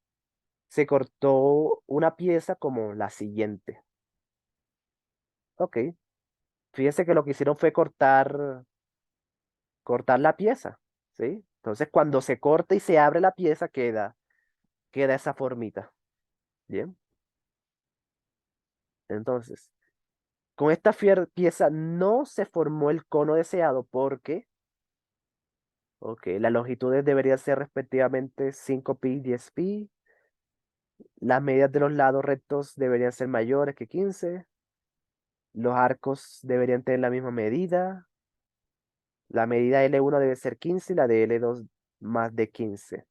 se cortó una pieza como la siguiente. Ok, fíjense que lo que hicieron fue cortar la pieza, ¿sí? Entonces, cuando se corta y se abre la pieza, queda esa formita. Bien, entonces, con esta pieza no se formó el cono deseado porque, ok, las longitudes deberían ser respectivamente 5pi y 10pi. Las medidas de los lados rectos deberían ser mayores que 15. Los arcos deberían tener la misma medida. La medida L1 debe ser 15 y la de L2 más de 15.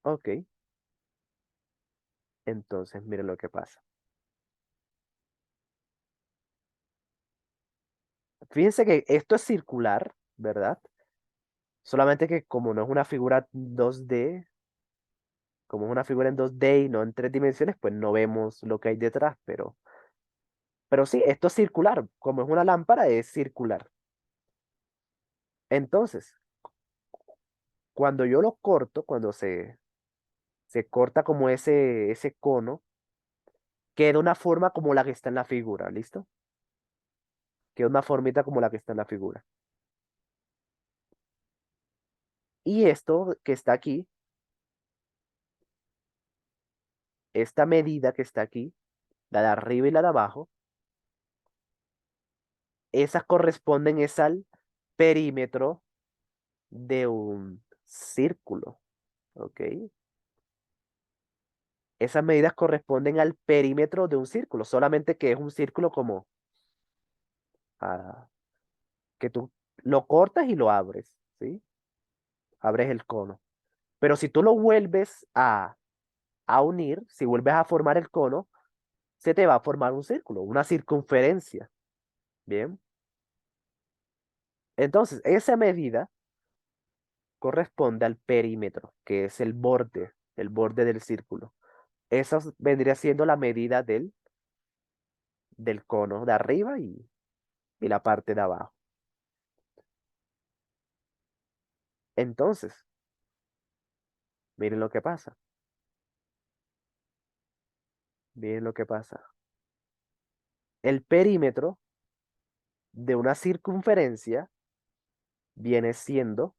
Ok, entonces miren lo que pasa. Fíjense que esto es circular, ¿verdad? Solamente que como no es una figura 2D, Como es una figura en 2D y no en 3 dimensiones, pues no vemos lo que hay detrás, pero sí, esto es circular. Como es una lámpara, es circular. Entonces, cuando yo lo corto, cuando se corta como ese cono, queda una forma como la que está en la figura, ¿listo? Queda una formita como la que está en la figura. Y esto que está aquí, esta medida que está aquí, la de arriba y la de abajo, esas corresponden es al perímetro de un círculo, ¿ok? Esas medidas corresponden al perímetro de un círculo, solamente que es un círculo como que tú lo cortas y lo abres, ¿sí? Abres el cono. Pero si tú lo vuelves a unir, si vuelves a formar el cono, se te va a formar un círculo, una circunferencia, ¿bien? Entonces, esa medida corresponde al perímetro, que es el borde del círculo. Esa vendría siendo la medida del cono de arriba y la parte de abajo. Entonces, miren lo que pasa. Miren lo que pasa. El perímetro de una circunferencia viene siendo,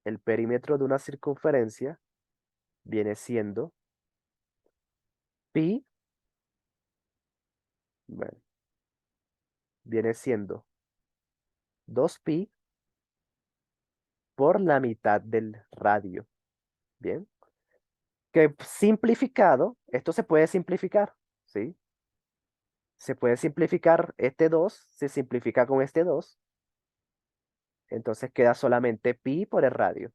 el perímetro de una circunferencia viene siendo pi, bueno, viene siendo 2pi por la mitad del radio. Bien, que simplificado, esto se puede simplificar, ¿sí? Se puede simplificar este 2 se simplifica con este 2 entonces queda solamente pi por el radio,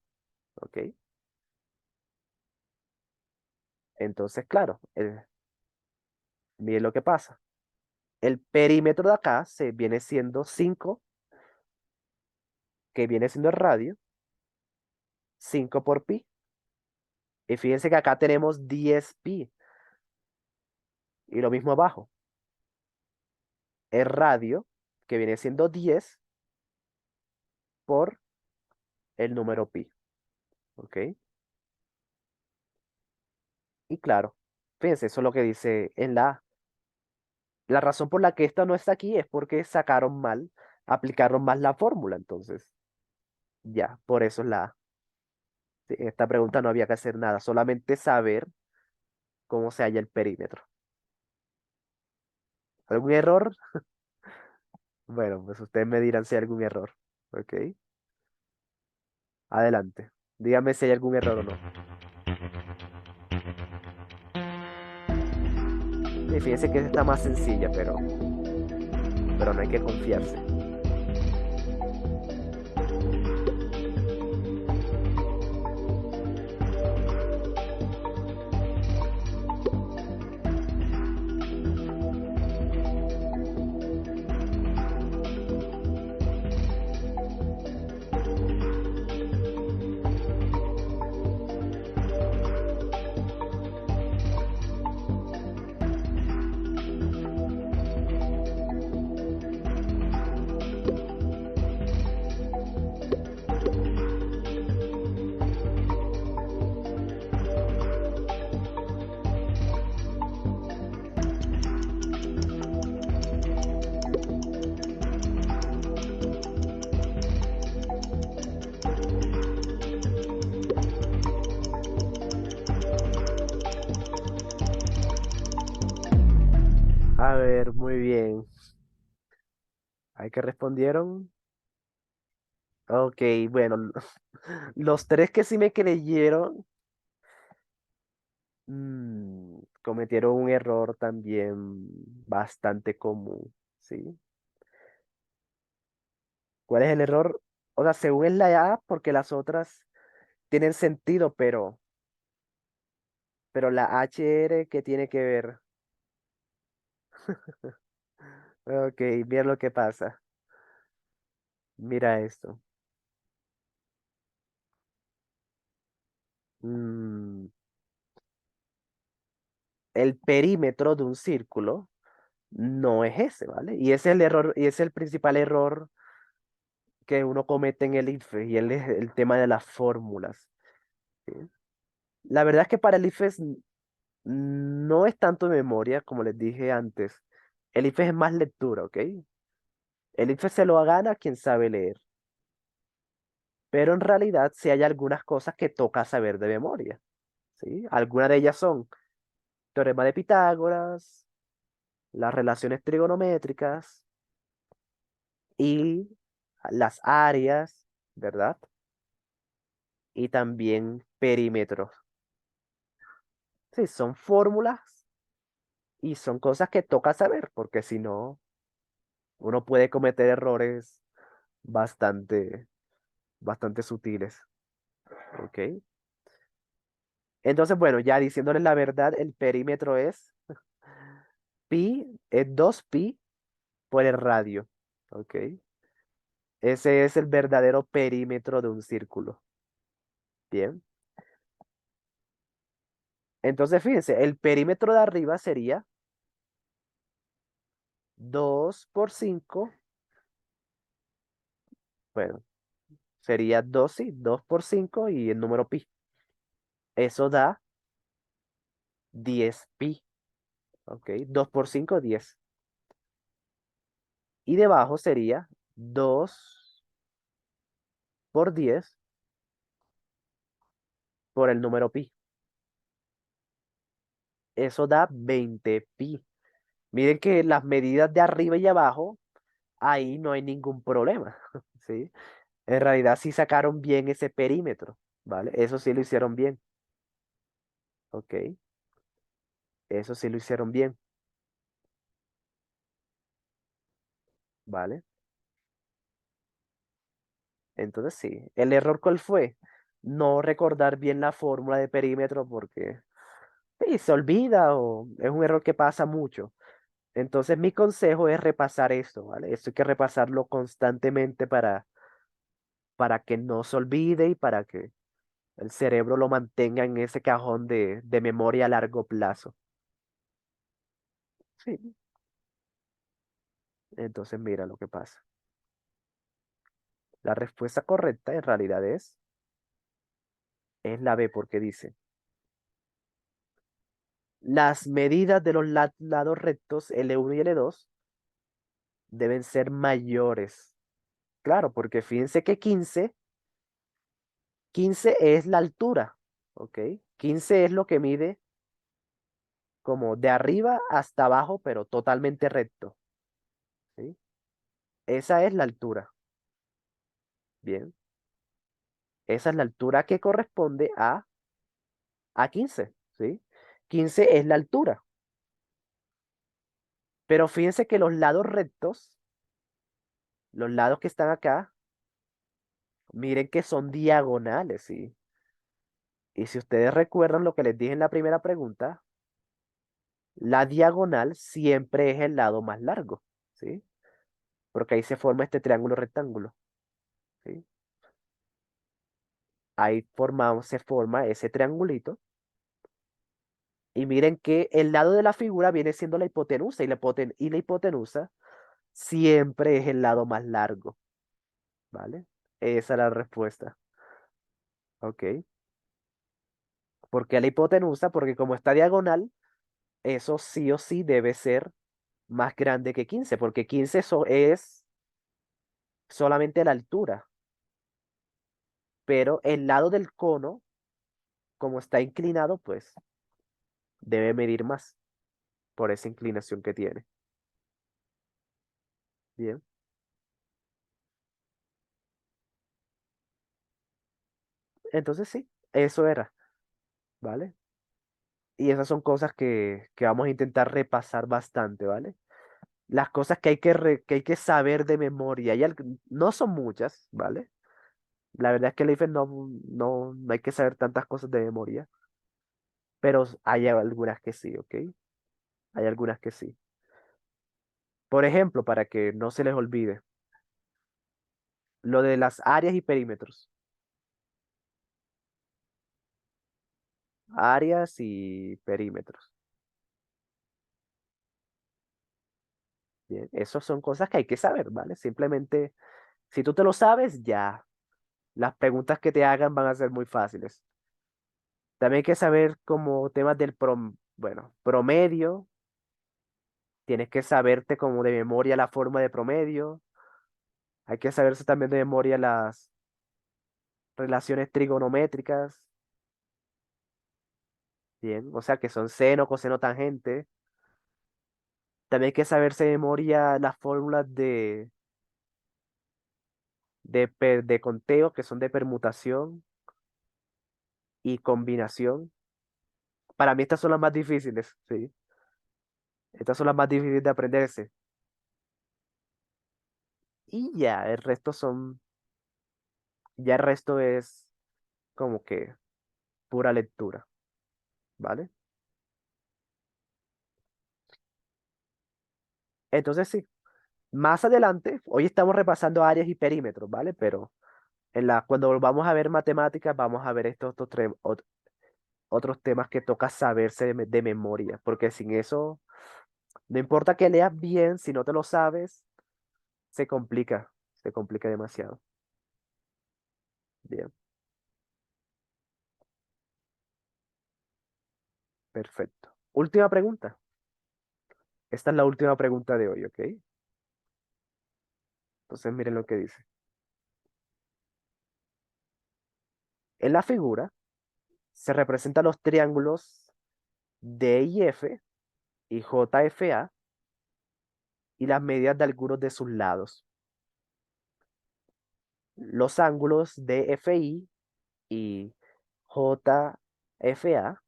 ¿ok? Entonces, claro, miren lo que pasa. El perímetro de acá se viene siendo 5 que viene siendo el radio, 5 por pi. Y fíjense que acá tenemos 10 pi. Y lo mismo abajo. El radio, que viene siendo 10 por el número pi. ¿Ok? Y claro, fíjense, eso es lo que dice en la A. La razón por la que esta no está aquí es porque sacaron mal, aplicaron mal la fórmula. Entonces, ya, por eso es la A. Sí, en esta pregunta no había que hacer nada, solamente saber cómo se halla el perímetro. ¿Algún error? Bueno, pues ustedes me dirán si hay algún error. ¿Ok? Adelante. Dígame si hay algún error o no. Y fíjense que esta está más sencilla, pero no hay que confiarse. A ver, muy bien. ¿Hay que respondieron? Ok, bueno, los tres que sí me creyeron cometieron un error también bastante común, ¿sí? ¿Cuál es el error? O sea, según es la A, porque las otras tienen sentido, pero la HR, ¿qué tiene que ver? Ok, mira lo que pasa. Mira esto. Mm, el perímetro de un círculo no es ese, ¿vale? Y ese es el error, y ese es el principal error que uno comete en el IFES, y es el tema de las fórmulas. ¿Sí? La verdad es que para el IFES no es tanto de memoria, como les dije antes. El IFES es más lectura, ¿ok? El IFES se lo gana quien sabe leer. Pero en realidad sí hay algunas cosas que toca saber de memoria, ¿sí? Algunas de ellas son teorema de Pitágoras, las relaciones trigonométricas y las áreas, ¿verdad? Y también perímetros. Sí, son fórmulas y son cosas que toca saber, porque si no, uno puede cometer errores bastante, bastante sutiles, ¿ok? Entonces, bueno, ya diciéndoles la verdad, el perímetro es pi, es 2 pi por el radio, ¿ok? Ese es el verdadero perímetro de un círculo. Bien. Entonces, fíjense, el perímetro de arriba sería 2 por 5. Bueno, sería 2 sí, 2 por 5 y el número pi. Eso da 10 pi, ¿ok? 2 por 5, 10. Y debajo sería 2 por 10 por el número pi. Eso da 20 pi. Miren que las medidas de arriba y abajo, ahí no hay ningún problema, ¿sí? En realidad sí sacaron bien ese perímetro, ¿vale? Eso sí lo hicieron bien, ¿ok? Eso sí lo hicieron bien, ¿vale? Entonces sí, el error ¿cuál fue? No recordar bien la fórmula de perímetro porque sí, se olvida o es un error que pasa mucho. Entonces mi consejo es repasar esto, ¿vale? Esto hay que repasarlo constantemente para que no se olvide y para que el cerebro lo mantenga en ese cajón de memoria a largo plazo. Sí, entonces mira lo que pasa. La respuesta correcta en realidad es la B porque dice, las medidas de los lados rectos L1 y L2 deben ser mayores. Claro, porque fíjense que 15 es la altura, ¿ok? 15 es lo que mide como de arriba hasta abajo, pero totalmente recto, ¿sí? Esa es la altura, bien. Esa es la altura que corresponde a 15, ¿sí? 15 es la altura, pero fíjense que los lados rectos, los lados que están acá, miren que son diagonales, ¿sí? Y si ustedes recuerdan lo que les dije en la primera pregunta, la diagonal siempre es el lado más largo, ¿sí? Porque ahí se forma este triángulo rectángulo, ¿sí? Ahí se forma ese triangulito. Y miren que el lado de la figura viene siendo la hipotenusa y la hipotenusa siempre es el lado más largo, ¿vale? Esa es la respuesta, ¿ok? ¿Por qué la hipotenusa? Porque como está diagonal, eso sí o sí debe ser más grande que 15, porque 15 es solamente la altura, pero el lado del cono, como está inclinado, pues debe medir más por esa inclinación que tiene. Bien, entonces sí, eso era, ¿vale? Y esas son cosas que vamos a intentar repasar bastante, ¿vale? Las cosas que que hay que saber de memoria, no son muchas, ¿vale? La verdad es que el IFES no hay que saber tantas cosas de memoria, pero hay algunas que sí, ¿ok? Hay algunas que sí. Por ejemplo, para que no se les olvide, lo de las áreas y perímetros. áreas y perímetros. Bien, esas son cosas que hay que saber, ¿vale? Simplemente, si tú te lo sabes, ya las preguntas que te hagan van a ser muy fáciles. También hay que saber como temas bueno, promedio. Tienes que saberte como de memoria la forma de promedio. Hay que saberse también de memoria las relaciones trigonométricas. Bien, o sea que son seno, coseno, tangente. También hay que saberse de memoria las fórmulas de conteo, que son de permutación y combinación. Para mí estas son las más difíciles, ¿sí? Estas son las más difíciles de aprenderse. Y ya, ya el resto es como que pura lectura, ¿vale? Entonces sí, más adelante, hoy estamos repasando áreas y perímetros, ¿vale? Pero cuando volvamos a ver matemáticas, vamos a ver otros temas que toca saberse de memoria, porque sin eso, no importa que leas bien, si no te lo sabes, se complica demasiado. Bien, perfecto. Última pregunta. Esta es la última pregunta de hoy, ¿ok? Entonces miren lo que dice. En la figura se representan los triángulos DIF y JFA y las medidas de algunos de sus lados. Los ángulos DFI y JFA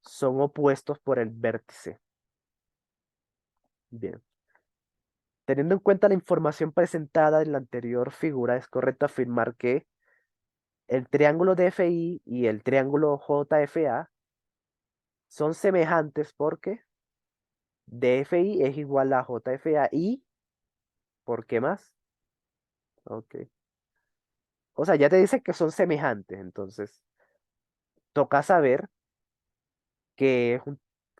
son opuestos por el vértice. Bien. Teniendo en cuenta la información presentada en la anterior figura, es correcto afirmar que el triángulo DFI y el triángulo JFA son semejantes porque DFI es igual a JFA y ¿por qué más? Ok. O sea, ya te dice que son semejantes, entonces toca saber qué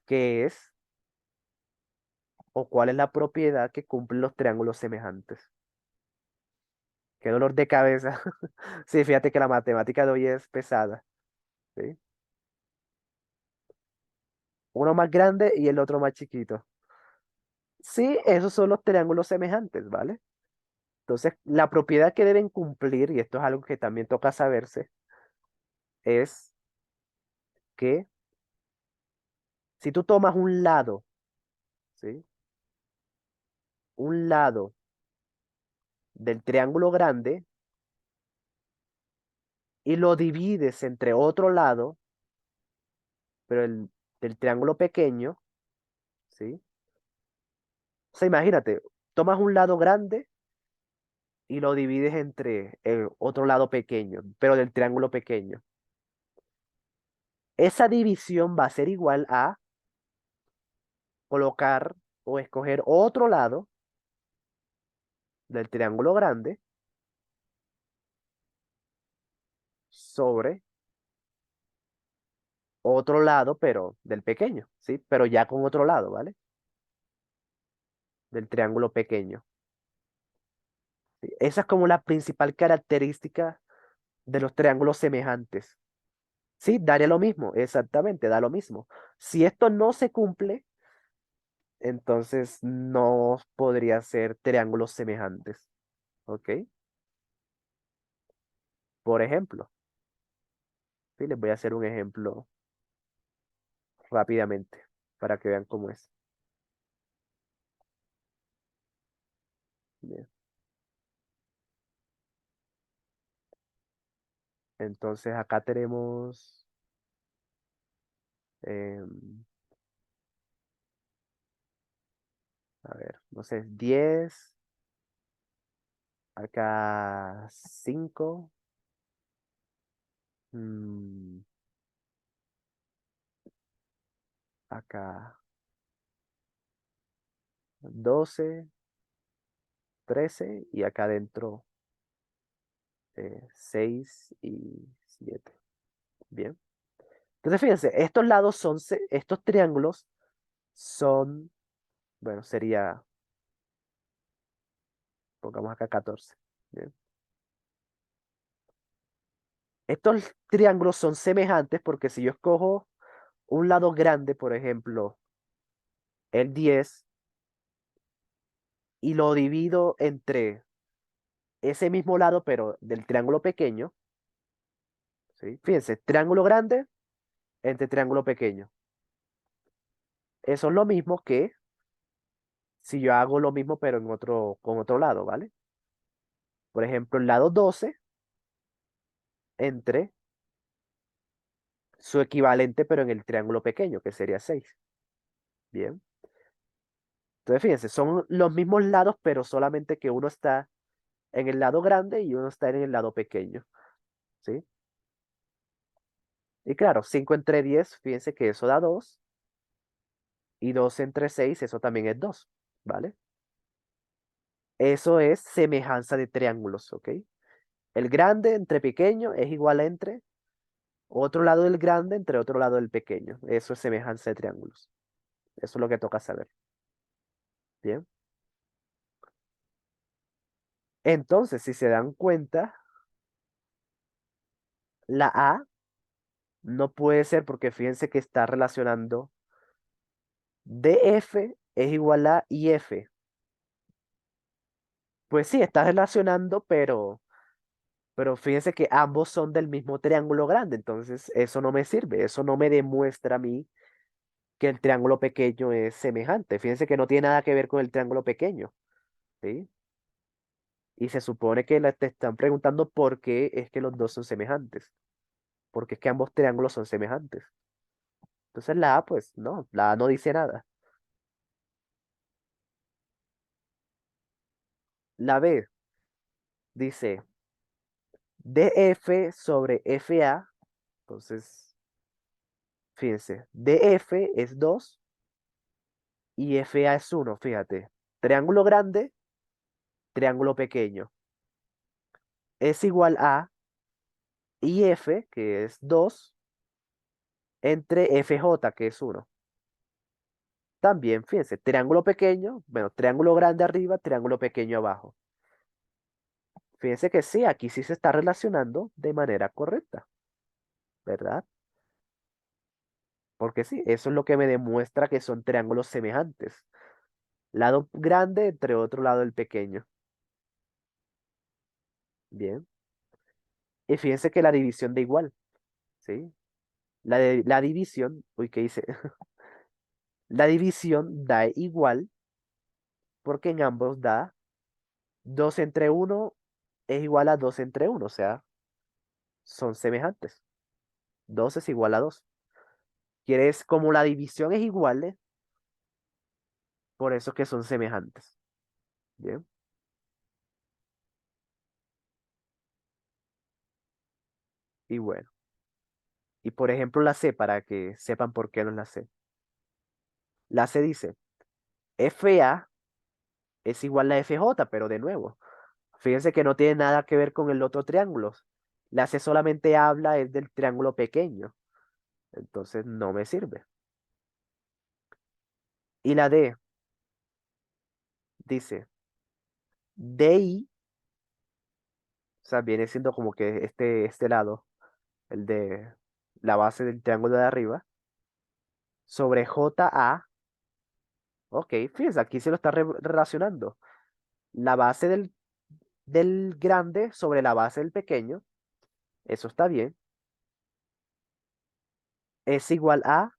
es o cuál es la propiedad que cumplen los triángulos semejantes. Qué dolor de cabeza. Sí, fíjate que la matemática de hoy es pesada, ¿sí? Uno más grande y el otro más chiquito. Sí, esos son los triángulos semejantes, ¿vale? Entonces, la propiedad que deben cumplir, y esto es algo que también toca saberse, es que si tú tomas un lado, ¿sí? Un lado del triángulo grande y lo divides entre otro lado, pero del triángulo pequeño, ¿sí? O sea, imagínate, tomas un lado grande y lo divides entre el otro lado pequeño, pero del triángulo pequeño. Esa división va a ser igual a colocar o escoger otro lado del triángulo grande sobre otro lado, pero del pequeño, ¿sí? Pero ya con otro lado, ¿vale? Del triángulo pequeño. ¿Sí? Esa es como la principal característica de los triángulos semejantes. Sí, daría lo mismo, exactamente, da lo mismo. Si esto no se cumple, entonces no podría ser triángulos semejantes, ¿ok? Por ejemplo, ¿sí? Les voy a hacer un ejemplo rápidamente para que vean cómo es. Bien. Entonces acá tenemos, em, a ver, no sé, 10, acá 5, acá 12, 13 y acá adentro 6 y 7. Bien. Entonces, fíjense, estos lados son, estos triángulos son, bueno, sería, pongamos acá 14. Bien. Estos triángulos son semejantes porque si yo escojo un lado grande, por ejemplo, el 10, y lo divido entre ese mismo lado, pero del triángulo pequeño, ¿sí? Fíjense, triángulo grande entre triángulo pequeño. Eso es lo mismo que si yo hago lo mismo, pero en otro, con otro lado, ¿vale? Por ejemplo, el lado 12 entre su equivalente, pero en el triángulo pequeño, que sería 6. Bien. Entonces, fíjense, son los mismos lados, pero solamente que uno está en el lado grande y uno está en el lado pequeño, ¿sí? Y claro, 5 entre 10, fíjense que eso da 2, y 2 entre 6, eso también es 2, ¿vale? Eso es semejanza de triángulos, ¿ok? El grande entre pequeño es igual a entre otro lado del grande entre otro lado del pequeño. Eso es semejanza de triángulos. Eso es lo que toca saber. Bien. Entonces, si se dan cuenta, la A no puede ser porque fíjense que está relacionando DF es igual a IF. Pues sí, está relacionando, pero fíjense que ambos son del mismo triángulo grande, entonces eso no me sirve, eso no me demuestra a mí que el triángulo pequeño es semejante. Fíjense que no tiene nada que ver con el triángulo pequeño, ¿sí? Y se supone que te están preguntando por qué es que los dos son semejantes, porque es que ambos triángulos son semejantes. Entonces la A, pues no, la A no dice nada. La B dice DF sobre FA, entonces, fíjense, DF es 2 y FA es 1, fíjate. Triángulo grande, triángulo pequeño. Es igual a IF, que es 2 entre FJ, que es 1. También, fíjense, triángulo pequeño, bueno, triángulo grande arriba, triángulo pequeño abajo. Fíjense que sí, aquí sí se está relacionando de manera correcta, ¿verdad? Porque sí, eso es lo que me demuestra que son triángulos semejantes. Lado grande entre otro lado el pequeño. Bien. Y fíjense que la división da igual, ¿sí? La división, uy, ¿qué hice? La división da igual porque en ambos da 2 entre uno es igual a 2 entre uno, o sea, son semejantes. 2 es igual a 2. ¿Quieres? Como la división es igual, por eso es que son semejantes. Bien. Y bueno. Y por ejemplo la C, para que sepan por qué no es la C. La C dice, FA es igual a FJ, pero de nuevo, fíjense que no tiene nada que ver con el otro triángulo. La C solamente habla es del triángulo pequeño, entonces no me sirve. Y la D dice, DI, o sea, viene siendo como que este lado, el de la base del triángulo de arriba, sobre JA. Ok, fíjense, aquí se lo está relacionando. La base del grande sobre la base del pequeño, eso está bien, es igual a,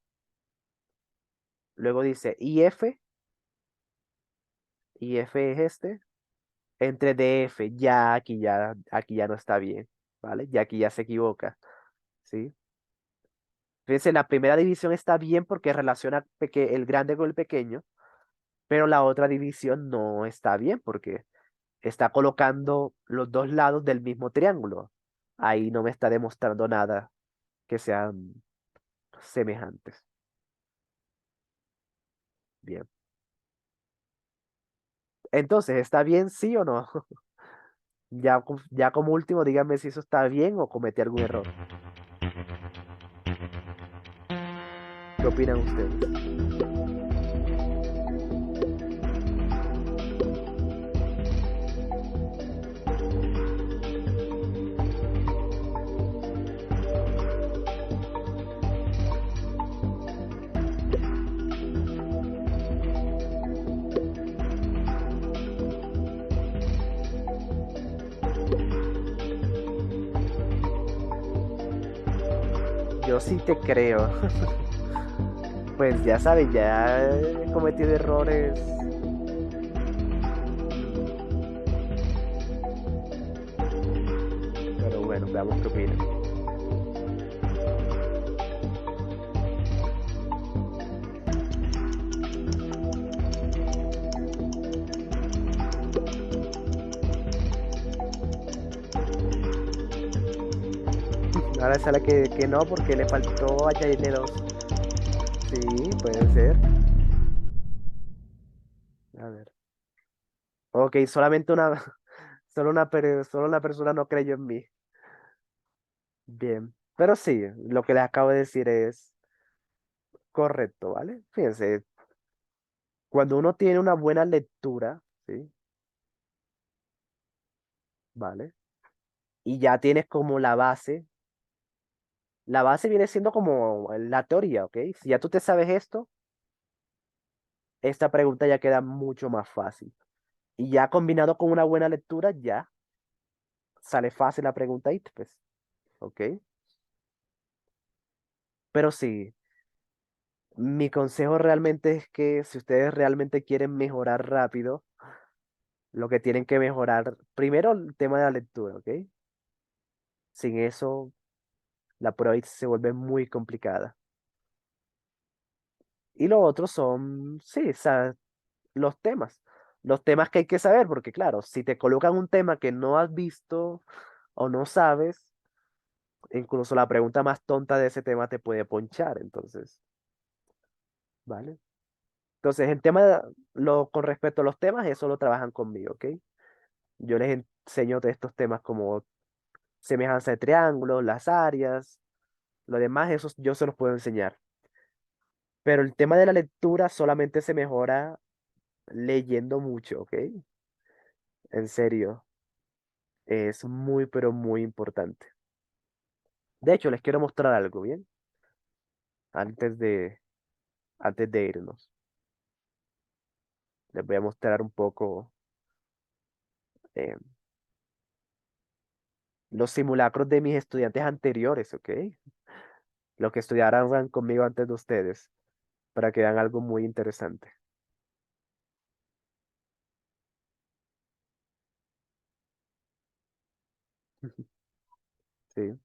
luego dice IF es este, entre DF, aquí ya no está bien, ¿vale? Ya aquí ya se equivoca, ¿sí? Fíjense, la primera división está bien porque relaciona el grande con el pequeño, pero la otra división no está bien porque está colocando los dos lados del mismo triángulo. Ahí no me está demostrando nada que sean semejantes. Bien. Entonces, ¿está bien, sí o no? Ya, ya como último, díganme si eso está bien o cometí algún error. ¿Qué opinan ustedes? Yo sí te creo. Pues ya sabes, ya he cometido errores. mm, Pero bueno, veamos qué opinan. Ahora sale que no, porque le faltó añadirle dos. Sí, puede ser. A ver. Ok, solamente una, solo una persona no creyó en mí. Bien. Pero sí, lo que les acabo de decir es correcto, ¿vale? Fíjense, cuando uno tiene una buena lectura, ¿sí? ¿Vale? Y ya tienes como la base viene siendo como la teoría, ¿ok? Si ya tú te sabes esto, esta pregunta ya queda mucho más fácil. Y ya combinado con una buena lectura, ya sale fácil la pregunta y pues, ¿ok? Pero sí, mi consejo realmente es que si ustedes realmente quieren mejorar rápido, lo que tienen que mejorar, primero el tema de la lectura, ¿ok? Sin eso, la prueba se vuelve muy complicada. Y lo otro son, sí, los temas. Los temas que hay que saber, porque claro, si te colocan un tema que no has visto o no sabes, incluso la pregunta más tonta de ese tema te puede ponchar, entonces, ¿vale? Entonces, el tema, con respecto a los temas, eso lo trabajan conmigo, ¿ok? Yo les enseño de estos temas como semejanza de triángulos, las áreas, lo demás, eso yo se los puedo enseñar. Pero el tema de la lectura solamente se mejora leyendo mucho, ¿ok? En serio, es muy, pero muy importante. De hecho, les quiero mostrar algo, ¿bien? Antes de, antes de irnos. Les voy a mostrar un poco eh, los simulacros de mis estudiantes anteriores, ¿ok? Los que estudiaron conmigo antes de ustedes, para que vean algo muy interesante. ¿Sí?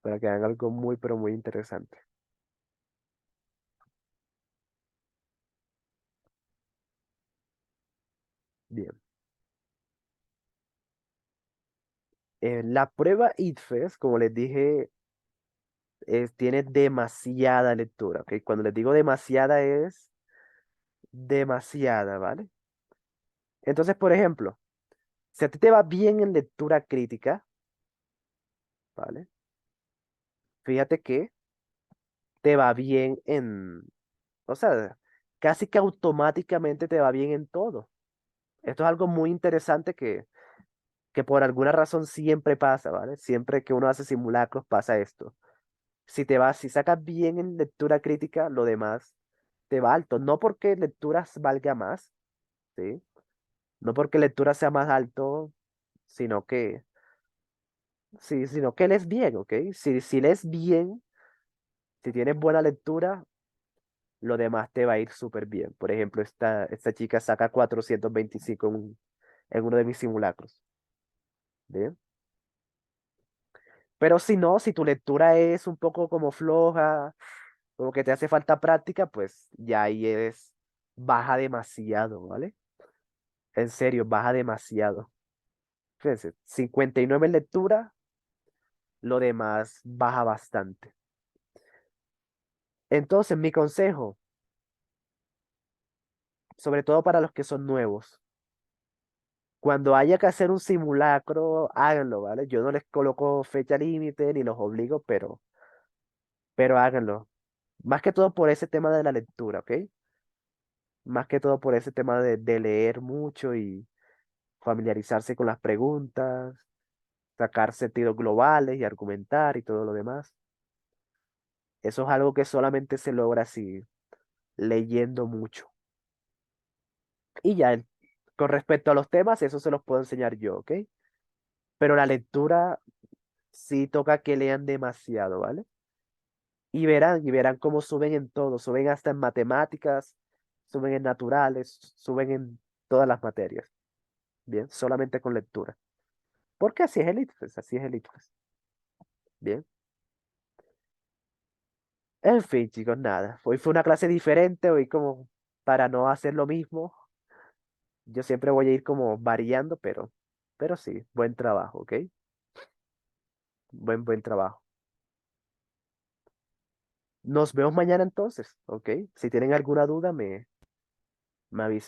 Para que vean algo muy, pero muy interesante. Bien. La prueba ITFES, como les dije, tiene demasiada lectura, ¿ok? Cuando les digo demasiada es demasiada, ¿vale? Entonces, por ejemplo, si a ti te va bien en lectura crítica, ¿vale? Fíjate que te va bien o sea, casi que automáticamente te va bien en todo. Esto es algo muy interesante que por alguna razón siempre pasa, ¿vale? Siempre que uno hace simulacros pasa esto. Si sacas bien en lectura crítica, lo demás te va alto. No porque lecturas valga más, ¿sí? No porque lectura sea más alto, sino que, sí, sino que lees bien, ¿ok? Si lees bien, si tienes buena lectura, lo demás te va a ir súper bien. Por ejemplo, esta chica saca 425 en uno de mis simulacros, ¿bien? Pero si no, si tu lectura es un poco como floja, como que te hace falta práctica, pues ya ahí baja demasiado, ¿vale? En serio, baja demasiado. Fíjense, 59 en lectura, lo demás baja bastante. Entonces, mi consejo, sobre todo para los que son nuevos, cuando haya que hacer un simulacro, háganlo, ¿vale? Yo no les coloco fecha límite ni los obligo, pero háganlo. Más que todo por ese tema de la lectura, ¿ok? Más que todo por ese tema de leer mucho y familiarizarse con las preguntas, sacar sentidos globales y argumentar y todo lo demás. Eso es algo que solamente se logra así, leyendo mucho. Y ya, con respecto a los temas, eso se los puedo enseñar yo, ¿ok? Pero la lectura sí toca que lean demasiado, ¿vale? Y verán cómo suben en todo, suben hasta en matemáticas, suben en naturales, suben en todas las materias, ¿bien? Solamente con lectura. Porque así es el ITFES, así es el ITFES, ¿bien? En fin, chicos, nada. Hoy fue una clase diferente, hoy como para no hacer lo mismo. Yo siempre voy a ir como variando, pero sí, buen trabajo, ¿ok? Buen trabajo. Nos vemos mañana entonces, ¿ok? Si tienen alguna duda, me avisan.